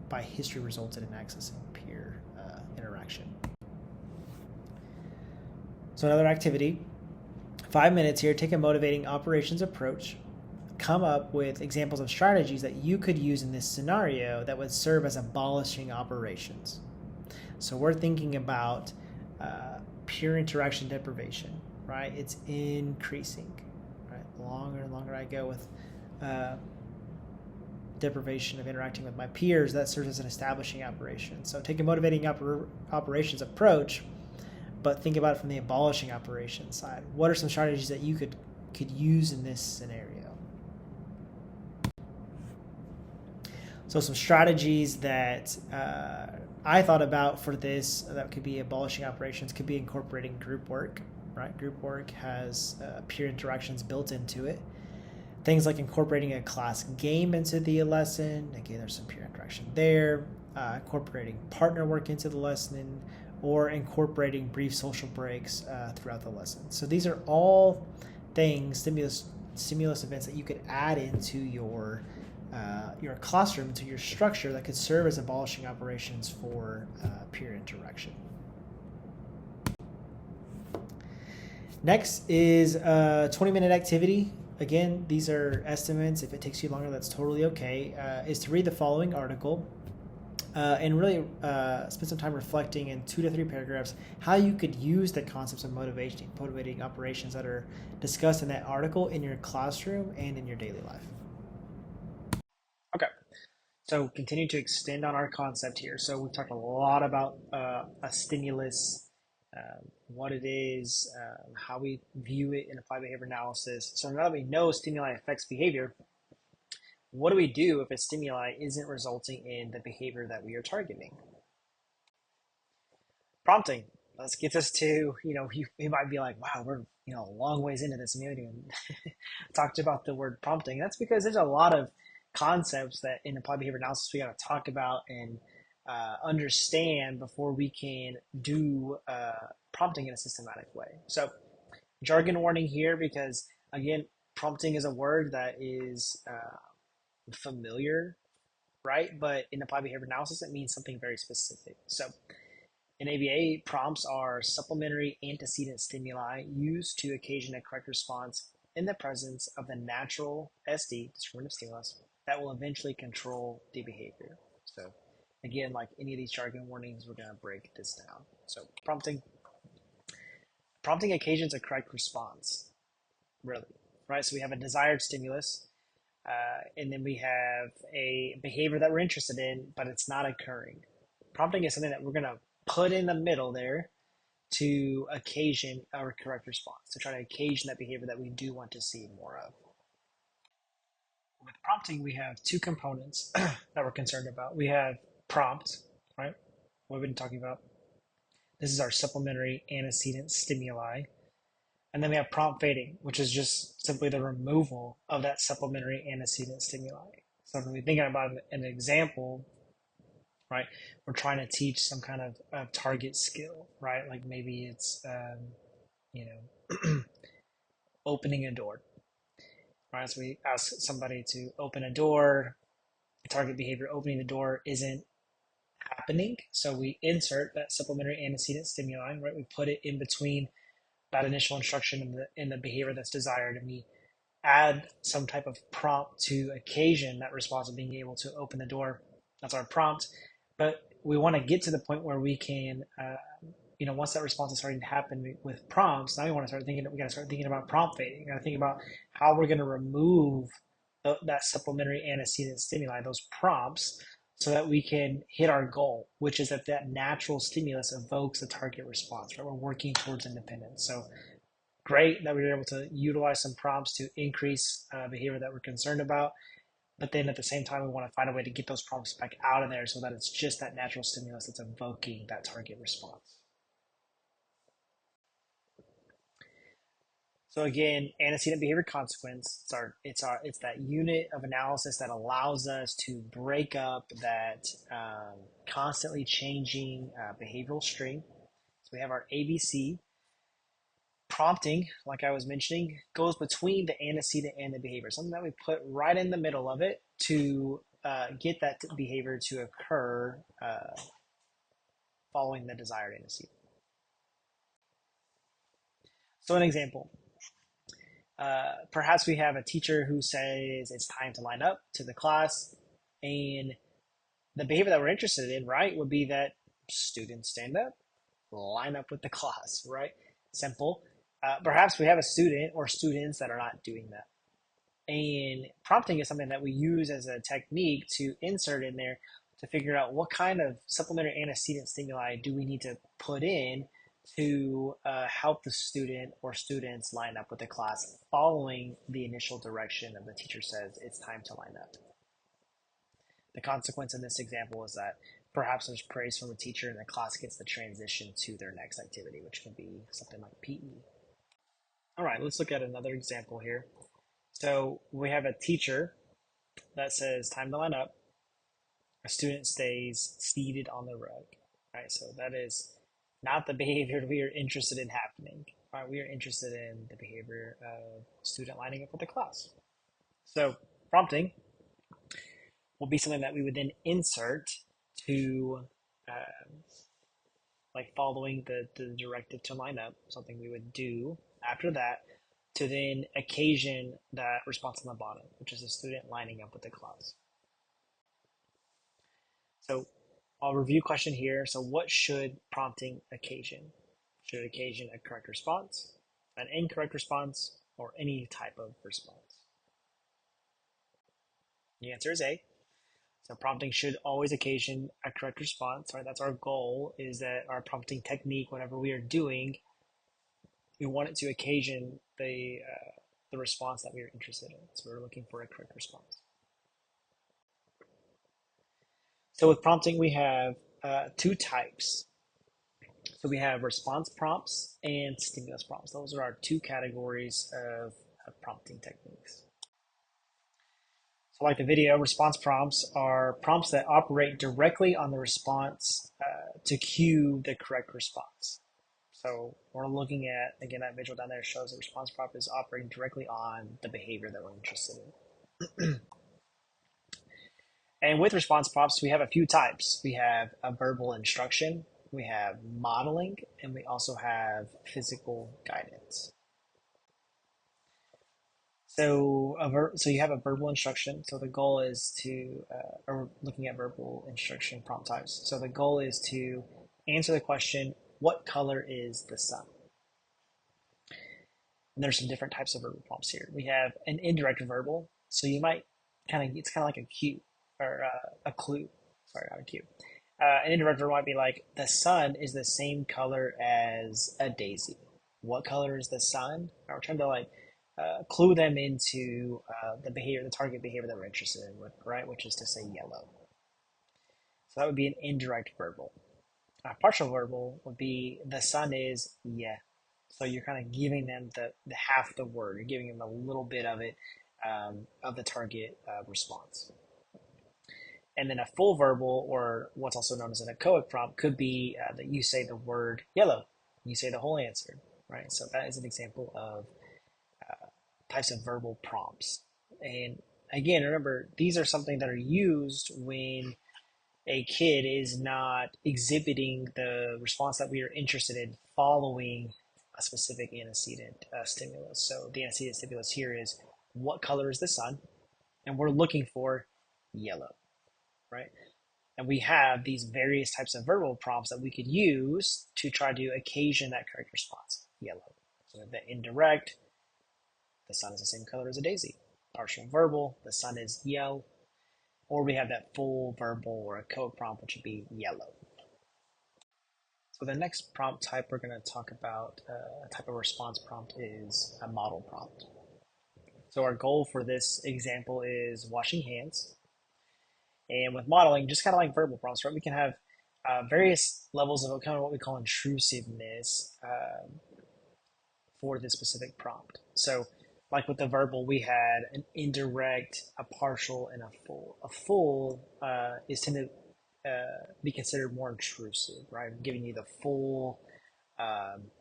by history resulted in accessing peer interaction. So another activity, 5 minutes here, take a motivating operations approach, come up with examples of strategies that you could use in this scenario that would serve as abolishing operations. So we're thinking about peer interaction deprivation, right? It's increasing, right? Longer and longer I go with deprivation of interacting with my peers, that serves as an establishing operation. So take a motivating operations approach, but think about it from the abolishing operations side. What are some strategies that you could use in this scenario? So some strategies that I thought about for this that could be abolishing operations could be incorporating group work, right? Group work has peer interactions built into it. Things like incorporating a class game into the lesson. Again, there's some peer interaction there. Incorporating partner work into the lesson, or incorporating brief social breaks throughout the lesson. So these are all things, stimulus events that you could add into your classroom, into your structure, that could serve as abolishing operations for peer interaction. Next is a 20-minute activity. Again, these are estimates. If it takes you longer, that's totally okay. Is to read the following article and really spend some time reflecting in 2 to 3 paragraphs how you could use the concepts of motivating operations that are discussed in that article in your classroom and in your daily life. Okay, so continue to extend on our concept here. So we've talked a lot about a stimulus, what it is, how we view it in applied behavior analysis. So now that we know stimuli affects behavior, what do we do if a stimuli isn't resulting in the behavior that we are targeting? Prompting. Let's get this to, you might be like, wow, we're, a long ways into this, and we haven't even talked about the word prompting. That's because there's a lot of concepts that in applied behavior analysis we got to talk about and understand before we can do prompting in a systematic way. So jargon warning here, because again, prompting is a word that is familiar, right? But in applied behavior analysis, it means something very specific. So in ABA, prompts are supplementary antecedent stimuli used to occasion a correct response in the presence of the natural SD, discriminative stimulus, that will eventually control the behavior. So again, like any of these jargon warnings, we're going to break this down. So prompting occasions a correct response, really, right? So we have a desired stimulus, and then we have a behavior that we're interested in, but it's not occurring. Prompting is something that we're going to put in the middle there to occasion our correct response, to try to occasion that behavior that we do want to see more of. With prompting, we have 2 components that we're concerned about. We have prompt, right? What we've been talking about. This is our supplementary antecedent stimuli. And then we have prompt fading, which is just simply the removal of that supplementary antecedent stimuli. So when we think about an example, right, we're trying to teach some kind of target skill, right? Like maybe it's, opening a door. right? So we ask somebody to open a door. The target behavior opening the door isn't happening. So we insert that supplementary antecedent stimuli, right? We put it in between that initial instruction and the behavior that's desired, and we add some type of prompt to occasion that response of being able to open the door. That's our prompt. But we want to get to the point where we can, once that response is starting to happen with prompts, now we want to start thinking, we got to start thinking about prompt fading. We got to think about how we're going to remove that supplementary antecedent stimuli, those prompts, so that we can hit our goal, which is that that natural stimulus evokes a target response, right? We're working towards independence. So great that we were able to utilize some prompts to increase behavior that we're concerned about. But then at the same time, we want to find a way to get those prompts back out of there so that it's just that natural stimulus that's evoking that target response. So again, antecedent behavior consequence. It's that unit of analysis that allows us to break up that constantly changing behavioral string. So we have our ABC. Prompting, like I was mentioning, goes between the antecedent and the behavior, something that we put right in the middle of it to get that behavior to occur following the desired antecedent. So an example, perhaps we have a teacher who says it's time to line up to the class, and the behavior that we're interested in, right, would be that students stand up, line up with the class, right? Simple. Perhaps we have a student or students that are not doing that. And prompting is something that we use as a technique to insert in there to figure out what kind of supplementary antecedent stimuli do we need to put in to help the student or students line up with the class following the initial direction of the teacher says it's time to line up. The consequence in this example is that perhaps there's praise from a teacher and the class gets the transition to their next activity, which can be something like PE. All right, let's look at another example here. So we have a teacher that says time to line up. A student stays seated on the rug, right? So that is not the behavior we are interested in happening. Right? We are interested in the behavior of student lining up with the class. So prompting will be something that we would then insert to like following the directive to line up, something we would do after that to then occasion that response on the bottom, which is a student lining up with the class. So I'll review question here. So what should prompting occasion? Should it occasion a correct response, an incorrect response, or any type of response? The answer is A. So prompting should always occasion a correct response. Right? That's our goal, is that our prompting technique, whatever we are doing, we want it to occasion the response that we are interested in. So we're looking for a correct response. So with prompting, we have two types. So we have response prompts and stimulus prompts. Those are our two categories of prompting techniques. So like the video, response prompts are prompts that operate directly on the response to cue the correct response. So we're looking at, again, that visual down there shows the response prompt is operating directly on the behavior that we're interested in. And with response prompts, we have a few types. We have a verbal instruction, we have modeling, and we also have physical guidance. So, so you have a verbal instruction. So the goal is to, or looking at verbal instruction prompt types. So the goal is to answer the question, what color is the sun? And there's some different types of verbal prompts here. We have an indirect verbal. So you might it's kind of like a cue or a clue. Sorry, not a cue. An indirect verbal might be like, the sun is the same color as a daisy. What color is the sun? We're trying to like clue them into the behavior, the target behavior that we're interested in, right? Which is to say yellow. So that would be an indirect verbal. A partial verbal would be the sun is yeah. So you're kind of giving them the half the word. You're giving them a little bit of it, of the target response. And then a full verbal, or what's also known as an echoic prompt, could be that you say the word yellow. You say the whole answer, right? So that is an example of types of verbal prompts. And again, remember, these are something that are used when a kid is not exhibiting the response that we are interested in following a specific antecedent stimulus. So the antecedent stimulus here is, what color is the sun? And we're looking for yellow, right? And we have these various types of verbal prompts that we could use to try to occasion that correct response, yellow. So the indirect, the sun is the same color as a daisy. Partial verbal, the sun is yellow. Or we have that full verbal or a code prompt, which would be yellow. So the next prompt type we're going to talk about, a type of response prompt, is a model prompt. So our goal for this example is washing hands. And with modeling, just kind of like verbal prompts, right? We can have various levels of kind of what we call intrusiveness for this specific prompt. So, like with the verbal, we had an indirect, a partial, and a full. A full is tend to be considered more intrusive, right? I'm giving you the full um,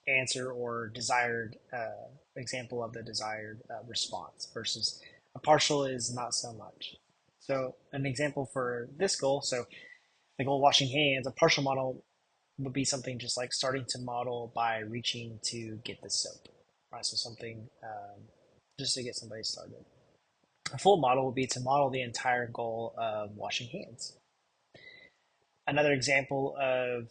answer or desired example of the desired response versus a partial is not so much. So an example for this goal, so the goal washing hands, a partial model would be something just like starting to model by reaching to get the soap, right? So something just to get somebody started. A full model would be to model the entire goal of washing hands. Another example of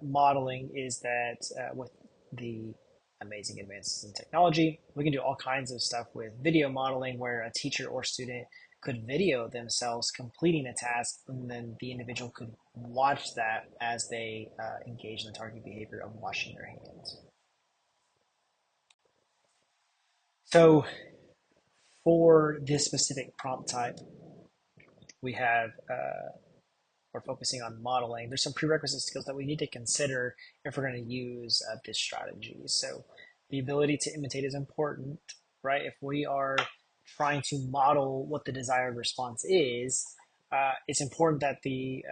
modeling is that with the amazing advances in technology, we can do all kinds of stuff with video modeling where a teacher or student could video themselves completing a task, and then the individual could watch that as they engage in the target behavior of washing their hands. So for this specific prompt type, we have we're focusing on modeling. There's some prerequisite skills that we need to consider if we're going to use this strategy. So the ability to imitate is important, right? If we are trying to model what the desired response is, it's important that the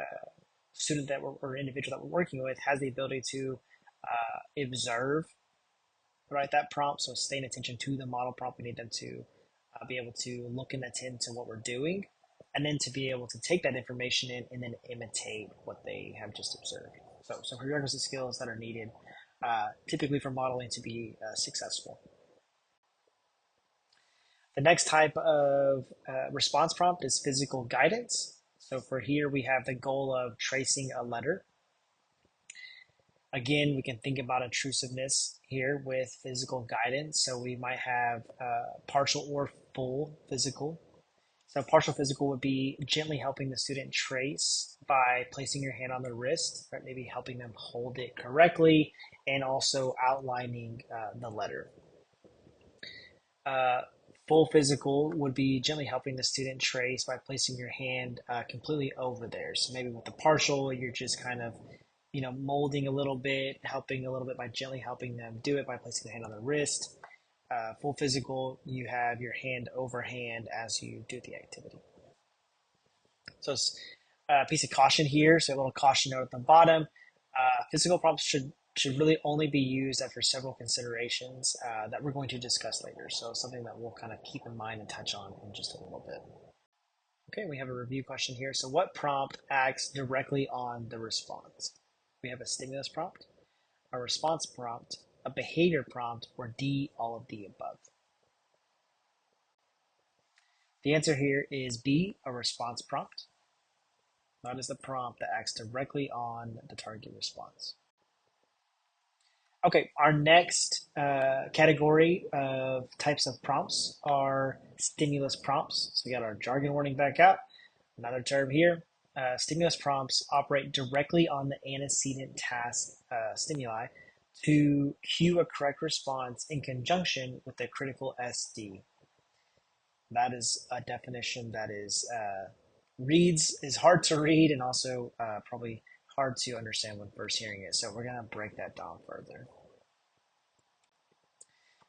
student that or individual that we're working with has the ability to observe, right, that prompt. So staying attention to the model prompt, we need them to be able to look and attend to what we're doing, and then to be able to take that information in and then imitate what they have just observed. So some prerequisite skills that are needed typically for modeling to be successful. The next type of response prompt is physical guidance. So for here, we have the goal of tracing a letter. Again, we can think about intrusiveness here with physical guidance. So we might have partial or full physical. So partial physical would be gently helping the student trace by placing your hand on the wrist, right? Maybe helping them hold it correctly and also outlining the letter. Full physical would be gently helping the student trace by placing your hand completely over there. So maybe with the partial, you're just kind of molding a little bit, helping a little bit by gently helping them do it by placing the hand on the wrist. Full physical, you have your hand over hand as you do the activity. So it's a piece of caution here. So a little caution note at the bottom. Physical prompts should really only be used after several considerations that we're going to discuss later. So something that we'll kind of keep in mind and touch on in just a little bit. Okay, we have a review question here. So what prompt acts directly on the response? We have a stimulus prompt, a response prompt, a behavior prompt, or D, all of the above. The answer here is B, a response prompt. That is the prompt that acts directly on the target response. Okay, our next category of types of prompts are stimulus prompts. So we got our jargon warning back out. Another term here. Stimulus prompts operate directly on the antecedent task stimuli to cue a correct response in conjunction with the critical SD. That is a definition that is hard to read and also probably hard to understand when first hearing it. So we're going to break that down further.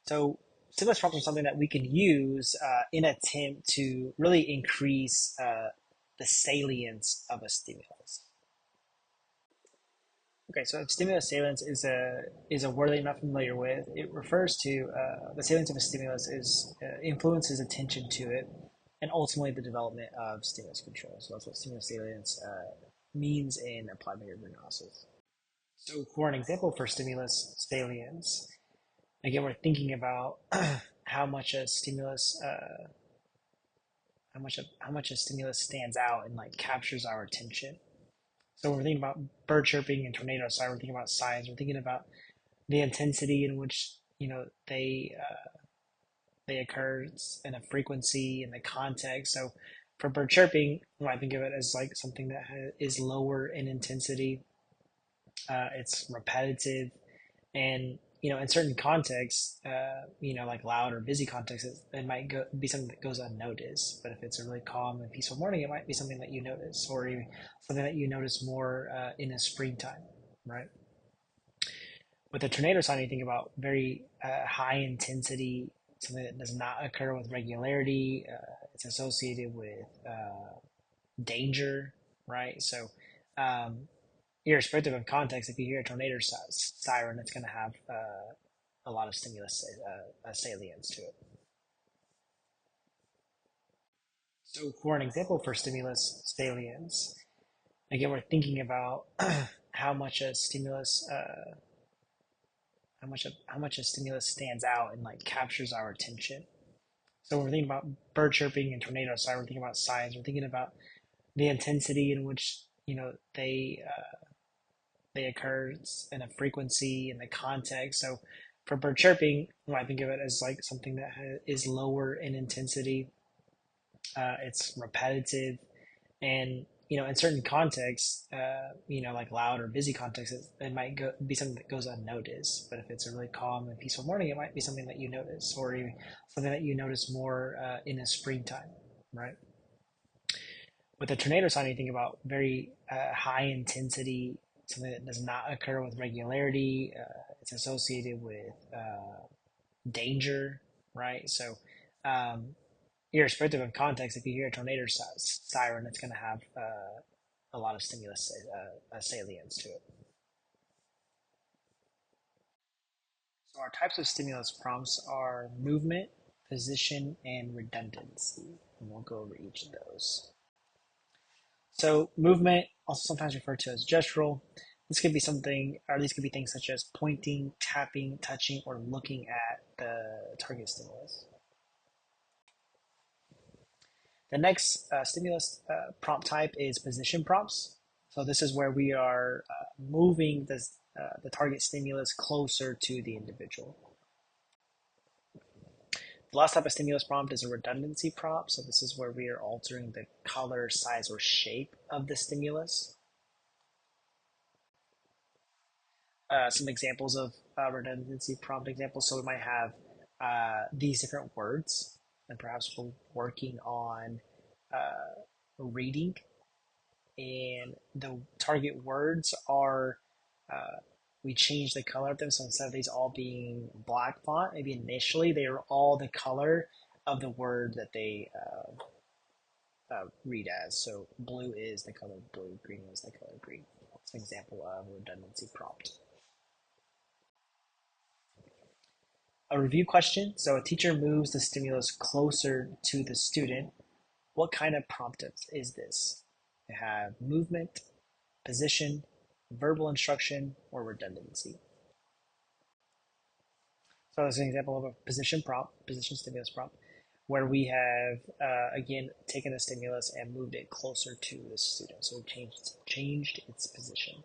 So stimulus prompts are something that we can use in an attempt to really increase the salience of a stimulus. Okay, so if stimulus salience is a word that you're not familiar with, it refers to the salience of a stimulus is influences attention to it, and ultimately the development of stimulus control. So that's what stimulus salience means in applied behavior analysis. So for an example for stimulus salience, again we're thinking about how much a stimulus how much a stimulus stands out and like captures our attention. So we're thinking about bird chirping and tornadoes. So we're thinking about size. We're thinking about the intensity in which they occur and the frequency and the context. So for bird chirping, I think of it as like something that is lower in intensity. It's repetitive, and in certain contexts, like loud or busy contexts, it might be something that goes unnoticed. But if it's a really calm and peaceful morning, it might be something that you notice, or even something that you notice more in the springtime, right? With a tornado sign, you think about very high intensity, something that does not occur with regularity. It's associated with danger, right? So, um, irrespective of context, if you hear a tornado siren, it's going to have a lot of stimulus salience to it. So, for an example for stimulus salience, again, we're thinking about how much a stimulus how much a stimulus stands out and like captures our attention. So we're thinking about bird chirping and tornadoes. So we're thinking about size. We're thinking about the intensity in which they occur and the frequency and the context. So for bird chirping, I think of it as like something that is lower in intensity. It's repetitive, and in certain contexts, like loud or busy contexts, it might be something that goes unnoticed. But if it's a really calm and peaceful morning, it might be something that you notice, or even something that you notice more in the springtime, right? With a tornado sign, you think about very high intensity, something that does not occur with regularity. It's associated with danger, right? So, um, irrespective of context, if you hear a tornado siren, it's going to have a lot of stimulus salience to it. So, our types of stimulus prompts are movement, position, and redundancy. And we'll go over each of those. So movement, also sometimes referred to as gestural. This could be something, or these could be things such as pointing, tapping, touching, or looking at the target stimulus. The next stimulus prompt type is position prompts. So this is where we are moving the target stimulus closer to the individual. The last type of stimulus prompt is a redundancy prompt. So this is where we are altering the color, size, or shape of the stimulus. Some examples of redundancy prompt examples. So we might have these different words, and perhaps we're working on reading, and the target words are we change the color of them. So instead of these all being black font, maybe initially they are all the color of the word that they read as. So blue is the color blue, green is the color green. That's an example of a redundancy prompt. A review question. So a teacher moves the stimulus closer to the student. What kind of prompt is this? They have movement, position, verbal instruction, or redundancy. So that's an example of a position prompt, position stimulus prompt, where we have, again, taken the stimulus and moved it closer to the student. So we changed its position.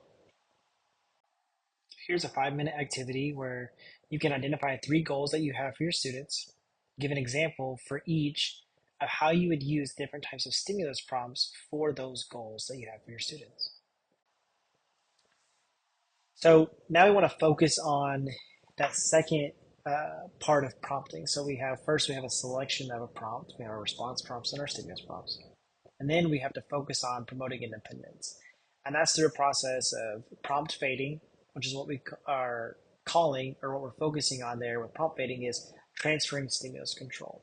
Here's a 5-minute activity where you can identify 3 goals that you have for your students, give an example for each of how you would use different types of stimulus prompts for those goals that you have for your students. So now we want to focus on that second part of prompting. So we have a selection of a prompt. We have our response prompts and our stimulus prompts. And then we have to focus on promoting independence. And that's through a process of prompt fading, which is what we are calling, or what we're focusing on there with prompt fading, is transferring stimulus control.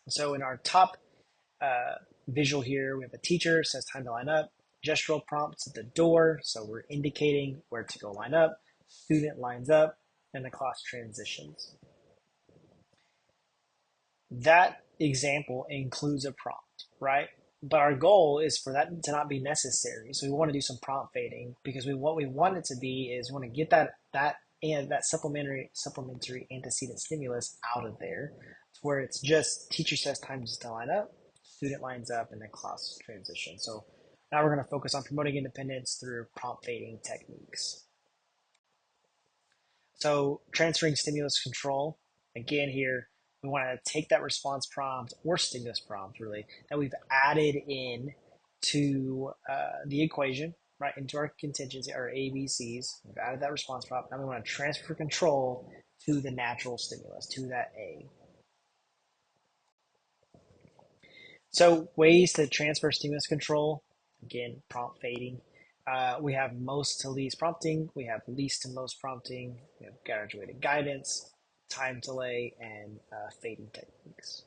So in our top visual here, we have a teacher, says time to line up. Gestural prompts at the door, so we're indicating where to go line up. Student lines up, and the class transitions. That example includes a prompt, right? But our goal is for that to not be necessary. So we want to do some prompt fading because what we want it to be is we want to get that supplementary antecedent stimulus out of there to where it's just teacher says time just to line up, student lines up, and then class transition. So now we're going to focus on promoting independence through prompt fading techniques. So transferring stimulus control, again here, we want to take that response prompt or stimulus prompt really that we've added in to the equation, right, into our contingency, our ABCs. We've added that response prompt. Now we want to transfer control to the natural stimulus, to that A. So ways to transfer stimulus control, again, prompt fading. We have most to least prompting, we have least to most prompting, we have graduated guidance, time delay, and fading techniques.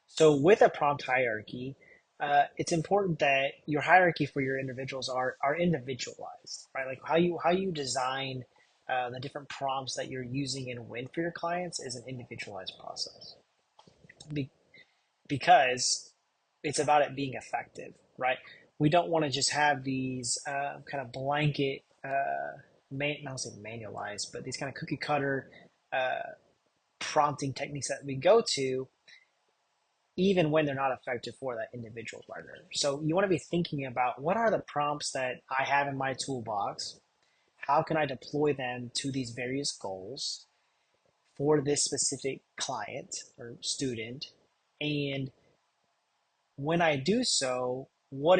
So with a prompt hierarchy, it's important that your hierarchy for your individuals are individualized, right? Like how you design the different prompts that you're using and when for your clients is an individualized process. Be- because it's about it being effective, right? We don't want to just have these kind of blanket, not say manualized, but these kind of cookie cutter prompting techniques that we go to, even when they're not effective for that individual learner. So you want to be thinking about what are the prompts that I have in my toolbox? How can I deploy them to these various goals for this specific client or student? And when I do so, what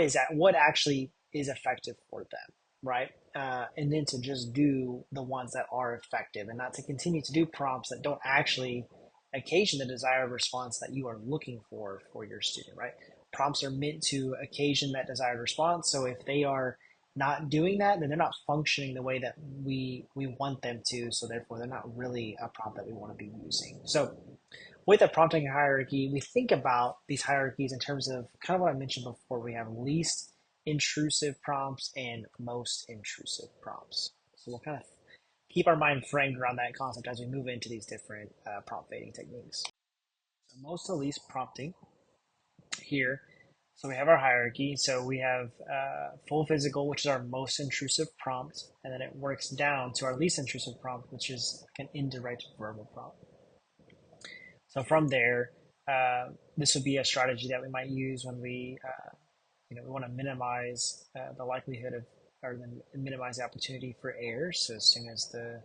actually is effective for them, right? And then to just do the ones that are effective, and not to continue to do prompts that don't actually occasion the desired response that you are looking for your student, right? Prompts are meant to occasion that desired response. So if they are not doing that, then they're not functioning the way that we want them to. So therefore, they're not really a prompt that we want to be using. So with a prompting hierarchy, we think about these hierarchies in terms of kind of what I mentioned before. We have least intrusive prompts and most intrusive prompts. So we'll kind of keep our mind framed around that concept as we move into these different prompt fading techniques. So most to least prompting here. So we have our hierarchy. So we have full physical, which is our most intrusive prompt, and then it works down to our least intrusive prompt, which is like an indirect verbal prompt. So from there, this would be a strategy that we might use when we want to minimize the likelihood of, or then minimize the opportunity for errors. So as soon as the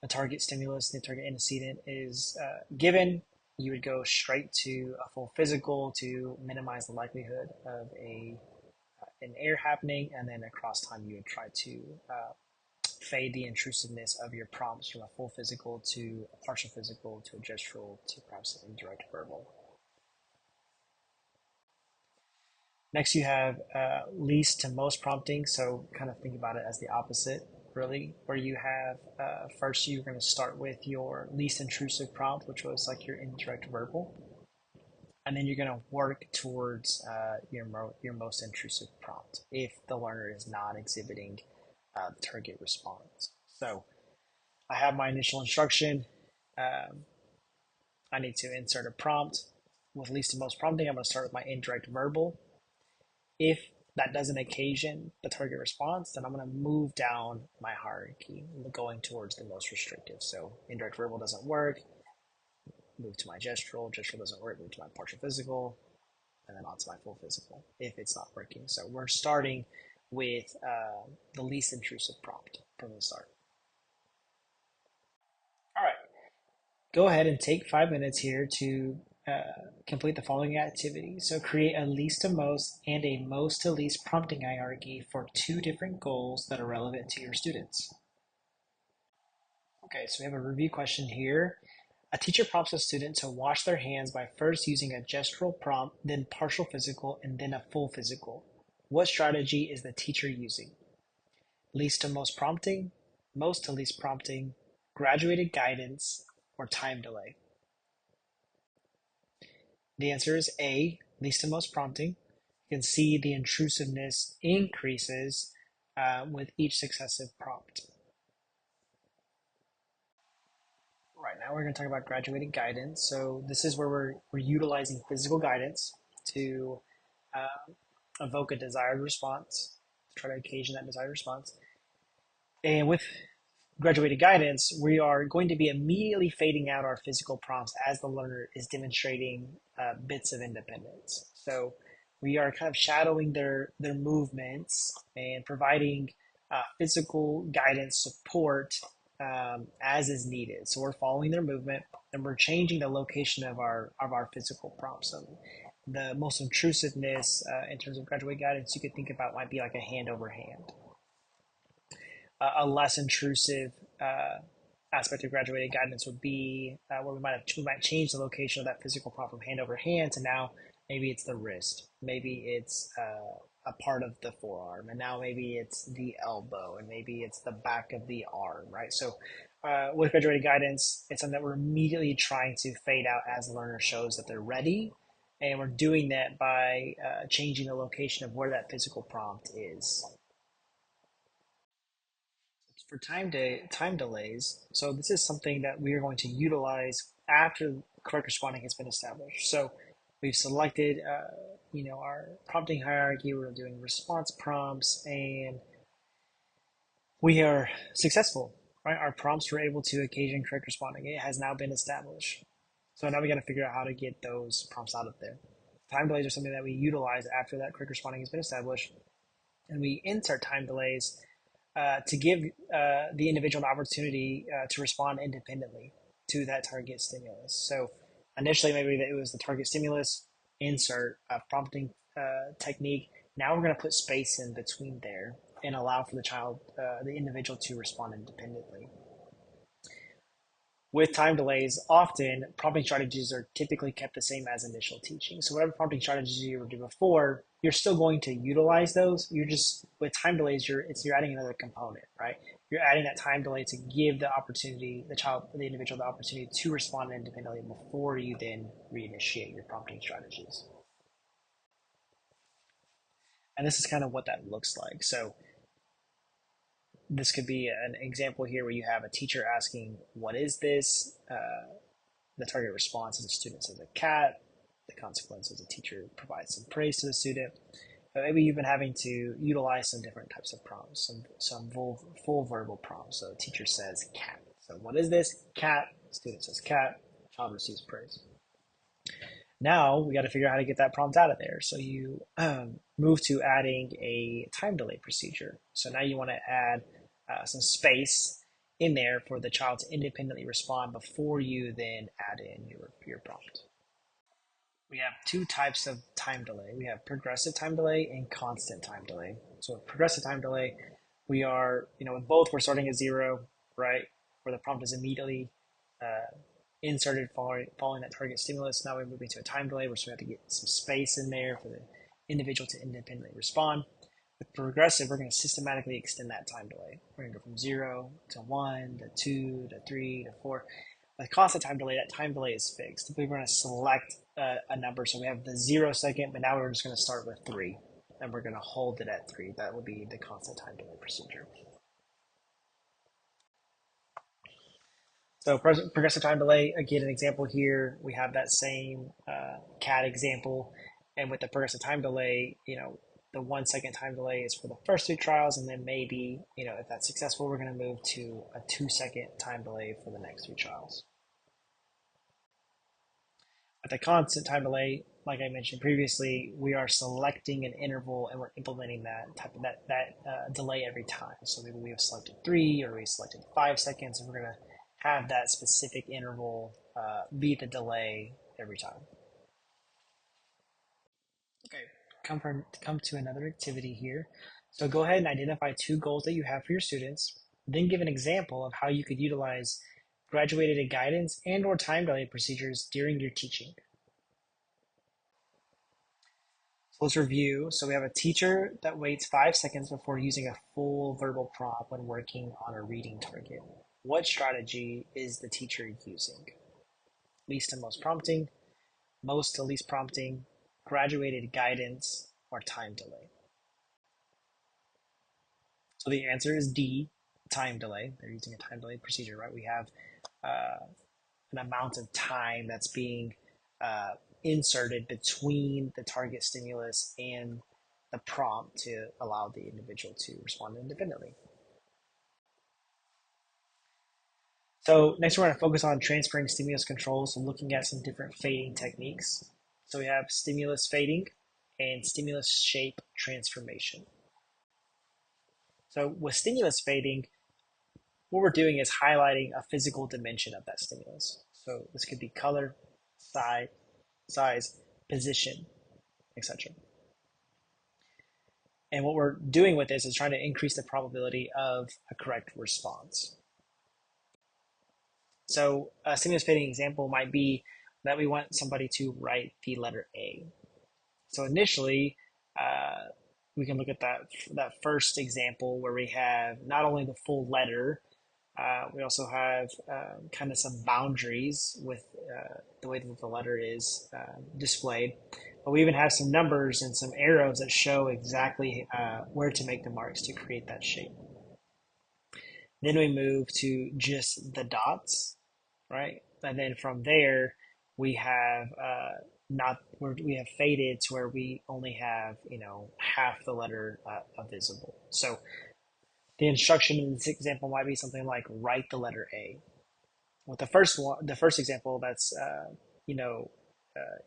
target stimulus, the target antecedent is given, you would go straight to a full physical to minimize the likelihood of an error happening, and then across time you would try to fade the intrusiveness of your prompts from a full physical to a partial physical to a gestural to perhaps an indirect verbal. Next, you have least to most prompting. So kind of think about it as the opposite, really, where you have first you're going to start with your least intrusive prompt, which was like your indirect verbal, and then you're going to work towards your most intrusive prompt if the learner is not exhibiting the target response. So I have my initial instruction. Um, I need to insert a prompt with least to most prompting. I'm going to start with my indirect verbal. If that doesn't occasion the target response, then I'm going to move down my hierarchy, going towards the most restrictive. So indirect verbal doesn't work, move to my gestural. Gestural doesn't work, move to my partial physical, and then on to my full physical if it's not working. So we're starting with the least intrusive prompt from the start. All right. Go ahead and take 5 minutes here to complete the following activity. So create a least to most and a most to least prompting hierarchy for two different goals that are relevant to your students. Okay, so we have a review question here. A teacher prompts a student to wash their hands by first using a gestural prompt, then partial physical, and then a full physical. What strategy is the teacher using? Least to most prompting, most to least prompting, graduated guidance, or time delay? The answer is A, least to most prompting. You can see the intrusiveness increases with each successive prompt. Right now, we're going to talk about graduated guidance. So this is where we're utilizing physical guidance to evoke a desired response, try to occasion that desired response. And with graduated guidance, we are going to be immediately fading out our physical prompts as the learner is demonstrating bits of independence. So we are kind of shadowing their movements and providing physical guidance support as is needed. So we're following their movement and we're changing the location of our physical prompts. So the most intrusiveness in terms of graduated guidance you could think about might be like a hand over hand. A less intrusive aspect of graduated guidance would be where we might change the location of that physical prompt from hand over hand to now maybe it's the wrist, maybe it's a part of the forearm, and now maybe it's the elbow, and maybe it's the back of the arm, right? So with graduated guidance, it's something that we're immediately trying to fade out as the learner shows that they're ready, and we're doing that by changing the location of where that physical prompt is. For time delays, so this is something that we are going to utilize after correct responding has been established. So we've selected, our prompting hierarchy. We're doing response prompts, and we are successful. Right, our prompts were able to occasion correct responding. It has now been established. So now we got to figure out how to get those prompts out of there. Time delays are something that we utilize after that correct responding has been established, and we insert time delays to give the individual an opportunity to respond independently to that target stimulus. So initially, maybe it was the target stimulus, insert a prompting technique. Now we're going to put space in between there and allow for the individual to respond independently. With time delays, often prompting strategies are typically kept the same as initial teaching. So whatever prompting strategies you were doing before, you're still going to utilize those. You're just with time delays, you're adding another component, right? You're adding that time delay to give the individual, the opportunity to respond independently before you then reinitiate your prompting strategies. And this is kind of what that looks like. So this could be an example here where you have a teacher asking, "What is this?" The target response is a student says a cat. The consequence is a teacher provides some praise to the student. But maybe you've been having to utilize some different types of prompts, some full verbal prompts. So the teacher says cat. So what is this? Cat. Student says cat. Child receives praise. Now we got to figure out how to get that prompt out of there. So you move to adding a time delay procedure. So now you want to add some space in there for the child to independently respond before you then add in your prompt. We have two types of time delay. We have progressive time delay and constant time delay. So with progressive time delay, we are, with both, we're starting at zero, right? Where the prompt is immediately inserted following that target stimulus. Now we're moving to a time delay where we have to get some space in there for the individual to independently respond. With progressive, we're going to systematically extend that time delay. We're going to go from 0 to 1 to 2 to 3 to 4. With constant time delay, that time delay is fixed. We're going to select a number. So we have the 0 second, but now we're just going to start with 3. And we're going to hold it at 3. That will be the constant time delay procedure. So progressive time delay, again, an example here, we have that same CAD example. And with the progressive time delay, the 1 second time delay is for the first 2 trials. And then maybe, if that's successful, we're going to move to a 2-second time delay for the next 3 trials. With the constant time delay, like I mentioned previously, we are selecting an interval and we're implementing that delay every time. So maybe we have selected 3 or we selected 5 seconds, and we're going to have that specific interval be the delay every time. Okay, come to another activity here. So go ahead and identify 2 goals that you have for your students. Then give an example of how you could utilize graduated guidance and or time delay procedures during your teaching. So let's review. So we have a teacher that waits 5 seconds before using a full verbal prompt when working on a reading target. What strategy is the teacher using? Least to most prompting, most to least prompting, graduated guidance, or time delay? So the answer is D, time delay. They're using a time delay procedure, right? We have an amount of time that's being uh, inserted between the target stimulus and the prompt to allow the individual to respond independently. So next we're going to focus on transferring stimulus control, so looking at some different fading techniques. So we have stimulus fading and stimulus shape transformation. So with stimulus fading, what we're doing is highlighting a physical dimension of that stimulus. So this could be color, size, position, etc. And what we're doing with this is trying to increase the probability of a correct response. So a stimulus fading example might be that we want somebody to write the letter A. So initially, we can look at that first example where we have not only the full letter, we also have kind of some boundaries with the way that the letter is displayed. But we even have some numbers and some arrows that show exactly where to make the marks to create that shape. Then we move to just the dots, right? And then from there, we have not where we have faded to where we only have half the letter visible. So the instruction in this example might be something like write the letter A. With the first example, that's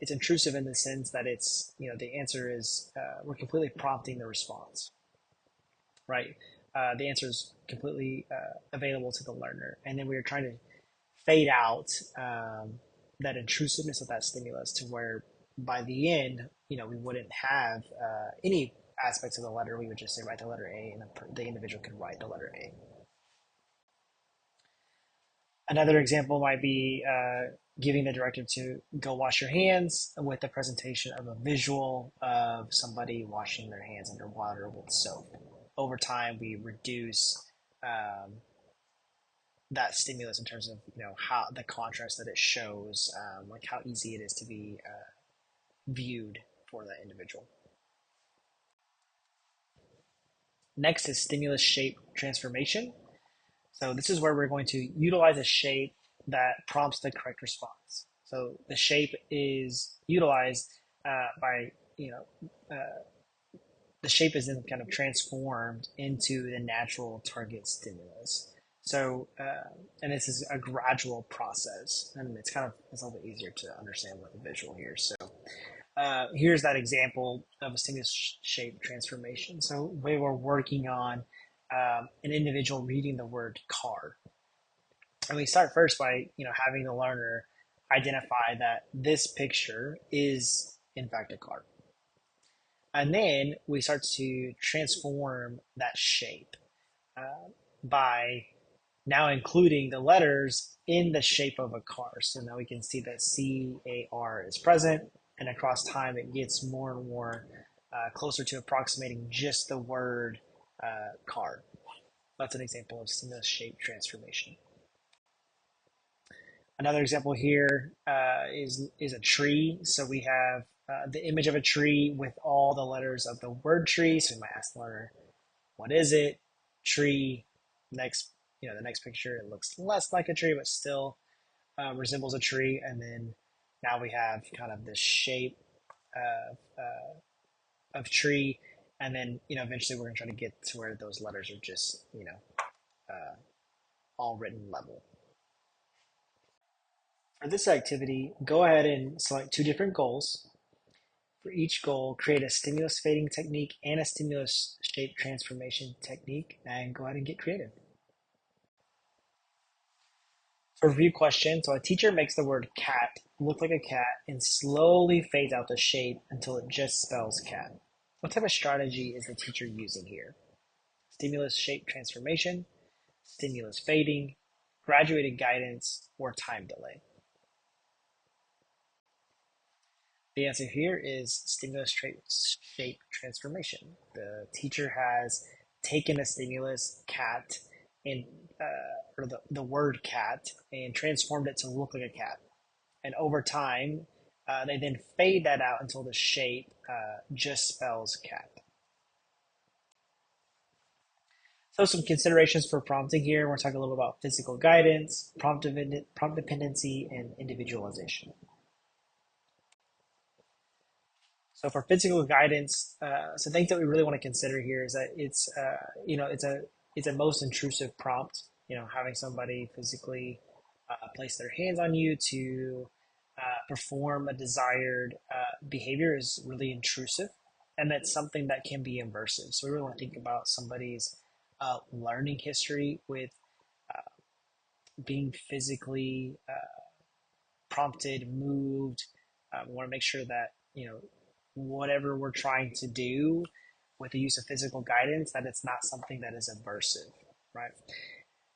it's intrusive in the sense that it's the answer is we're completely prompting the response, right? The answer is completely available to the learner, and then we are trying to fade out that intrusiveness of that stimulus to where by the end, we wouldn't have any aspects of the letter. We would just say write the letter A, and the individual can write the letter A. Another example might be giving the directive to go wash your hands with the presentation of a visual of somebody washing their hands under water with soap. Over time, we reduce that stimulus in terms of how the contrast that it shows, like how easy it is to be viewed for that individual. Next is stimulus shape transformation. So this is where we're going to utilize a shape that prompts the correct response. So the shape is utilized by the shape is then kind of transformed into the natural target stimulus. So, and this is a gradual process, and it's a little bit easier to understand with a visual here. So, here's that example of a stimulus shape transformation. So, we were working on an individual reading the word car, and we start first by having the learner identify that this picture is in fact a car. And then we start to transform that shape by now including the letters in the shape of a car. So now we can see that CAR is present, and across time it gets more and more closer to approximating just the word car. That's an example of stimulus shape transformation. Another example here is a tree. So we have the image of a tree with all the letters of the word tree. So we might ask the learner, what is it? Tree. Next, the next picture, it looks less like a tree, but still resembles a tree. And then now we have kind of this shape of tree. And then, eventually we're going to try to get to where those letters are just, all written level. For this activity, go ahead and select two different goals. For each goal, create a stimulus fading technique and a stimulus shape transformation technique, and go ahead and get creative. For review question, so a teacher makes the word cat look like a cat and slowly fades out the shape until it just spells cat. What type of strategy is the teacher using here? Stimulus shape transformation, stimulus fading, graduated guidance, or time delay? The answer here is stimulus shape transformation. The teacher has taken a stimulus cat and the word cat and transformed it to look like a cat. And over time, They then fade that out until the shape just spells cat. So some considerations for prompting here. We're talking a little about physical guidance, prompt dependency, and individualization. So for physical guidance, some things that we really want to consider here is that it's a most intrusive prompt. Having somebody physically place their hands on you to perform a desired behavior is really intrusive, and that's something that can be immersive. So we really want to think about somebody's learning history with being physically prompted, moved. We want to make sure that whatever we're trying to do with the use of physical guidance, that it's not something that is aversive, right?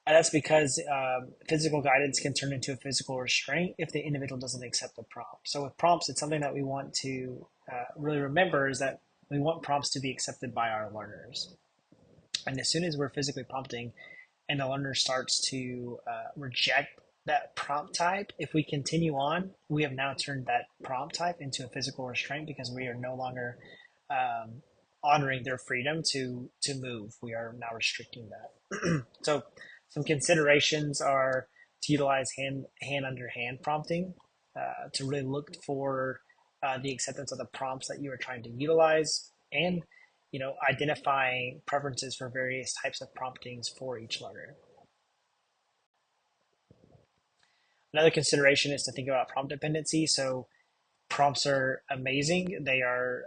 And that's because physical guidance can turn into a physical restraint if the individual doesn't accept the prompt. So with prompts, it's something that we want to really remember is that we want prompts to be accepted by our learners. And as soon as we're physically prompting and the learner starts to reject that prompt type, if we continue on, we have now turned that prompt type into a physical restraint because we are no longer honoring their freedom to move. We are now restricting that. So some considerations are to utilize hand under hand prompting to really look for the acceptance of the prompts that you are trying to utilize, and identifying preferences for various types of promptings for each learner. Another consideration is to think about prompt dependency. So prompts are amazing. They are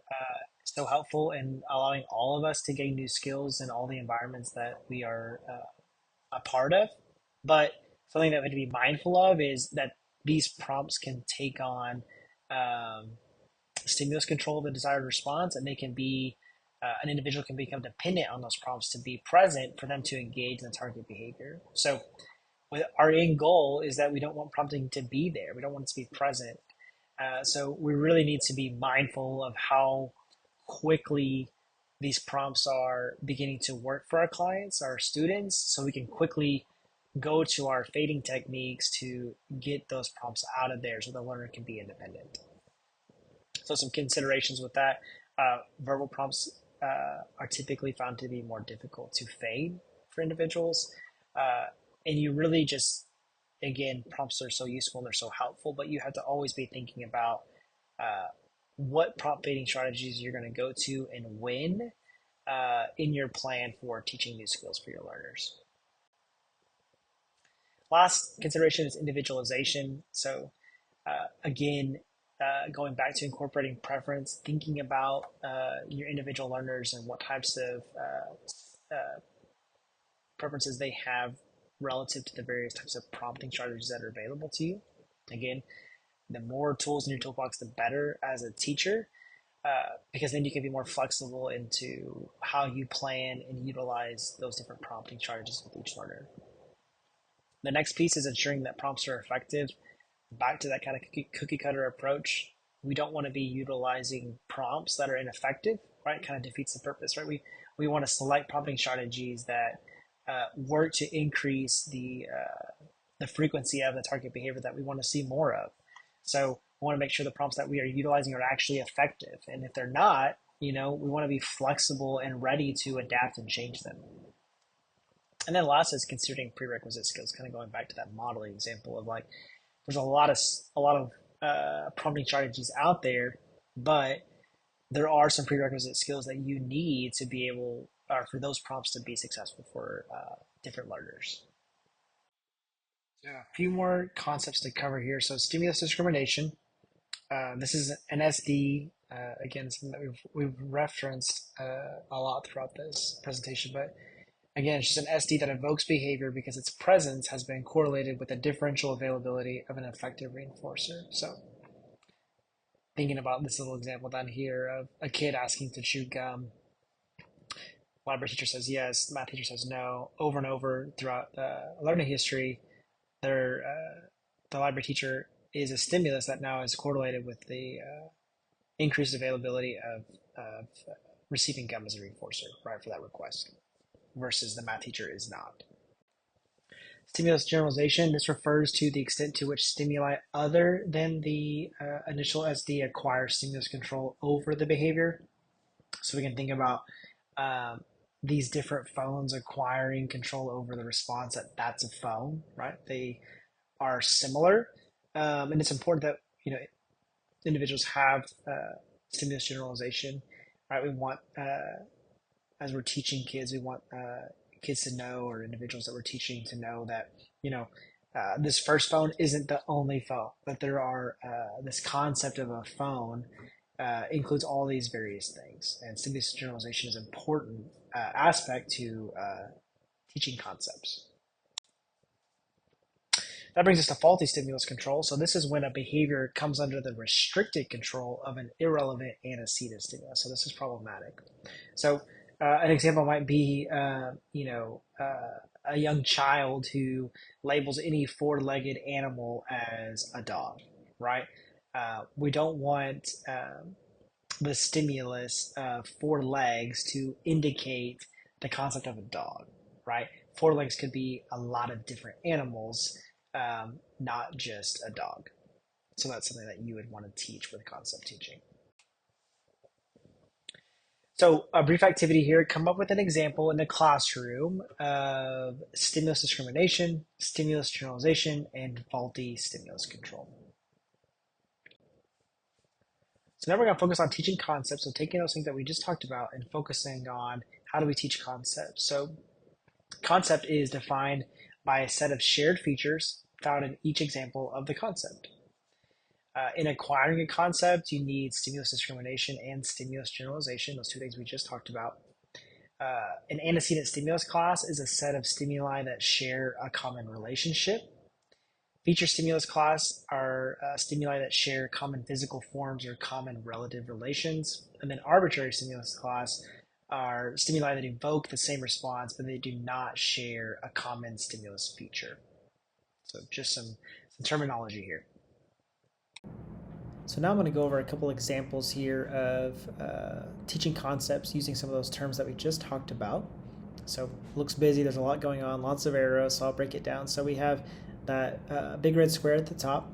so helpful in allowing all of us to gain new skills in all the environments that we are a part of. But something that we have to be mindful of is that these prompts can take on stimulus control of the desired response, and they can be an individual can become dependent on those prompts to be present for them to engage in the target behavior. So our end goal is that we don't want prompting to be there. We don't want it to be present. So we really need to be mindful of how quickly these prompts are beginning to work for our clients, our students, so we can quickly go to our fading techniques to get those prompts out of there so the learner can be independent. So some considerations with that, verbal prompts are typically found to be more difficult to fade for individuals. And you really just, again, prompts are so useful and they're so helpful, but you have to always be thinking about what prompt fading strategies you're going to go to and when in your plan for teaching new skills for your learners. Last consideration is individualization. So again, going back to incorporating preference, thinking about your individual learners and what types of preferences they have relative to the various types of prompting strategies that are available to you. Again, the more tools in your toolbox, the better as a teacher, because then you can be more flexible into how you plan and utilize those different prompting strategies with each learner. The next piece is ensuring that prompts are effective. Back to that kind of cookie cutter approach. We don't want to be utilizing prompts that are ineffective, right? It kind of defeats the purpose, right? We want to select prompting strategies that work to increase the frequency of the target behavior that we want to see more of. So we want to make sure the prompts that we are utilizing are actually effective. And if they're not, we want to be flexible and ready to adapt and change them. And then last is considering prerequisite skills, kind of going back to that modeling example of like, there's a lot of prompting strategies out there, but there are some prerequisite skills that you need to be able, or for those prompts to be successful for different learners. Yeah, a few more concepts to cover here. So stimulus discrimination. This is an SD. Again, something that we've referenced a lot throughout this presentation, but again, it's just an SD that evokes behavior because its presence has been correlated with the differential availability of an effective reinforcer. So thinking about this little example down here of a kid asking to chew gum. Library teacher says yes, math teacher says no, over and over throughout the learning history. The library teacher is a stimulus that now is correlated with the increased availability of receiving gum as a reinforcer, right, for that request, versus the math teacher is not. Stimulus generalization, this refers to the extent to which stimuli other than the initial SD acquire stimulus control over the behavior. So we can think about um, these different phones acquiring control over the response that's a phone, right? They are similar. And it's important that, individuals have stimulus generalization, right? We want, as we're teaching kids, we want kids to know, or individuals that we're teaching to know that, this first phone isn't the only phone, that there are this concept of a phone includes all these various things. And stimulus generalization is an important aspect to teaching concepts. That brings us to faulty stimulus control. So this is when a behavior comes under the restricted control of an irrelevant antecedent stimulus. So this is problematic. So an example might be, a young child who labels any four-legged animal as a dog, right? We don't want the stimulus of four legs to indicate the concept of a dog, right? Four legs could be a lot of different animals, not just a dog. So that's something that you would want to teach with concept teaching. So a brief activity here, come up with an example in the classroom of stimulus discrimination, stimulus generalization, and faulty stimulus control. So now we're going to focus on teaching concepts, so taking those things that we just talked about and focusing on how do we teach concepts. So concept is defined by a set of shared features found in each example of the concept. In acquiring a concept, you need stimulus discrimination and stimulus generalization, those two things we just talked about. An antecedent stimulus class is a set of stimuli that share a common relationship. Feature stimulus class are stimuli that share common physical forms or common relative relations. And then arbitrary stimulus class are stimuli that evoke the same response, but they do not share a common stimulus feature. So just some terminology here. So now I'm going to go over a couple examples here of teaching concepts using some of those terms that we just talked about. So it looks busy, there's a lot going on, lots of arrows, so I'll break it down. So we have that big red square at the top.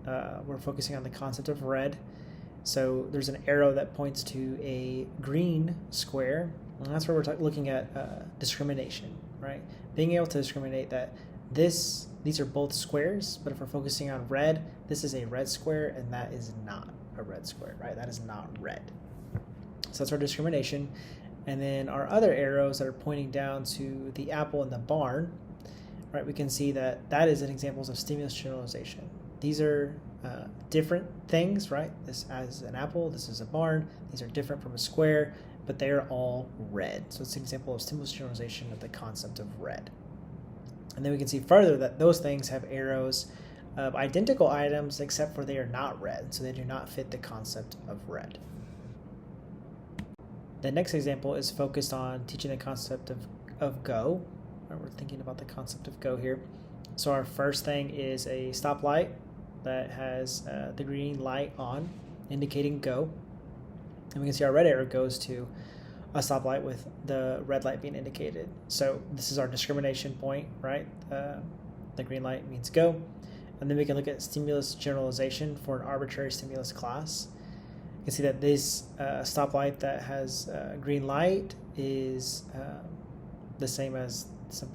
We're focusing on the concept of red. So there's an arrow that points to a green square, and that's where we're looking at discrimination, right? Being able to discriminate that these are both squares, but if we're focusing on red, this is a red square and that is not a red square, right? That is not red. So that's our discrimination. And then our other arrows that are pointing down to the apple in the barn, right? We can see that that is an example of stimulus generalization. These are different things, right? This as an apple, this is a barn. These are different from a square, but they are all red. So it's an example of stimulus generalization of the concept of red. And then we can see further that those things have arrows of identical items, except for they are not red, so they do not fit the concept of red. The next example is focused on teaching the concept of go. We're thinking about the concept of go here. So our first thing is a stoplight that has the green light on, indicating go. And we can see our red arrow goes to a stoplight with the red light being indicated. So this is our discrimination point, right? The green light means go. And then we can look at stimulus generalization for an arbitrary stimulus class. You can see that this stoplight that has green light is the same as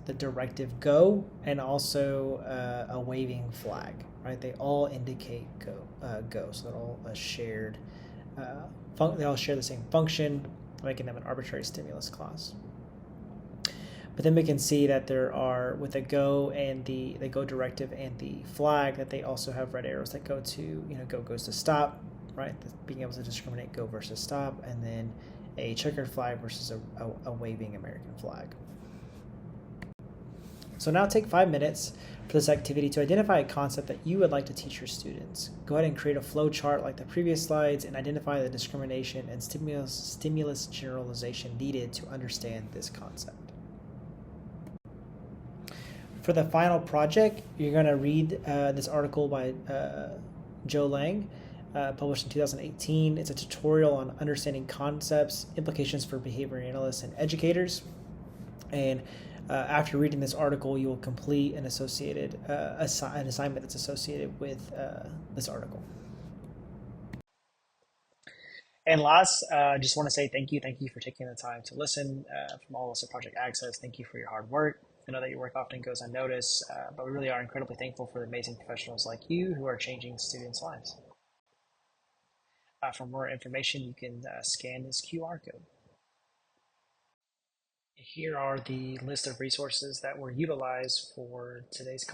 the directive go, and also a waving flag, right? They all indicate go. So they're all a shared, they all share the same function, making them an arbitrary stimulus class. But then we can see that there are, with the go and the go directive and the flag, that they also have red arrows that go to, go goes to stop, right? Being able to discriminate go versus stop, and then a checkered flag versus a waving American flag. So now take 5 minutes for this activity to identify a concept that you would like to teach your students. Go ahead and create a flow chart like the previous slides and identify the discrimination and stimulus generalization needed to understand this concept. For the final project, you're going to read this article by Joe Lang, published in 2018. It's a tutorial on understanding concepts, implications for behavior analysts and educators. And after reading this article, you will complete an an assignment that's associated with this article. And last, just want to say thank you. Thank you for taking the time to listen from all of us at Project Access. Thank you for your hard work. I know that your work often goes unnoticed, but we really are incredibly thankful for the amazing professionals like you who are changing students' lives. For more information, you can scan this QR code. Here are the list of resources that were utilized for today's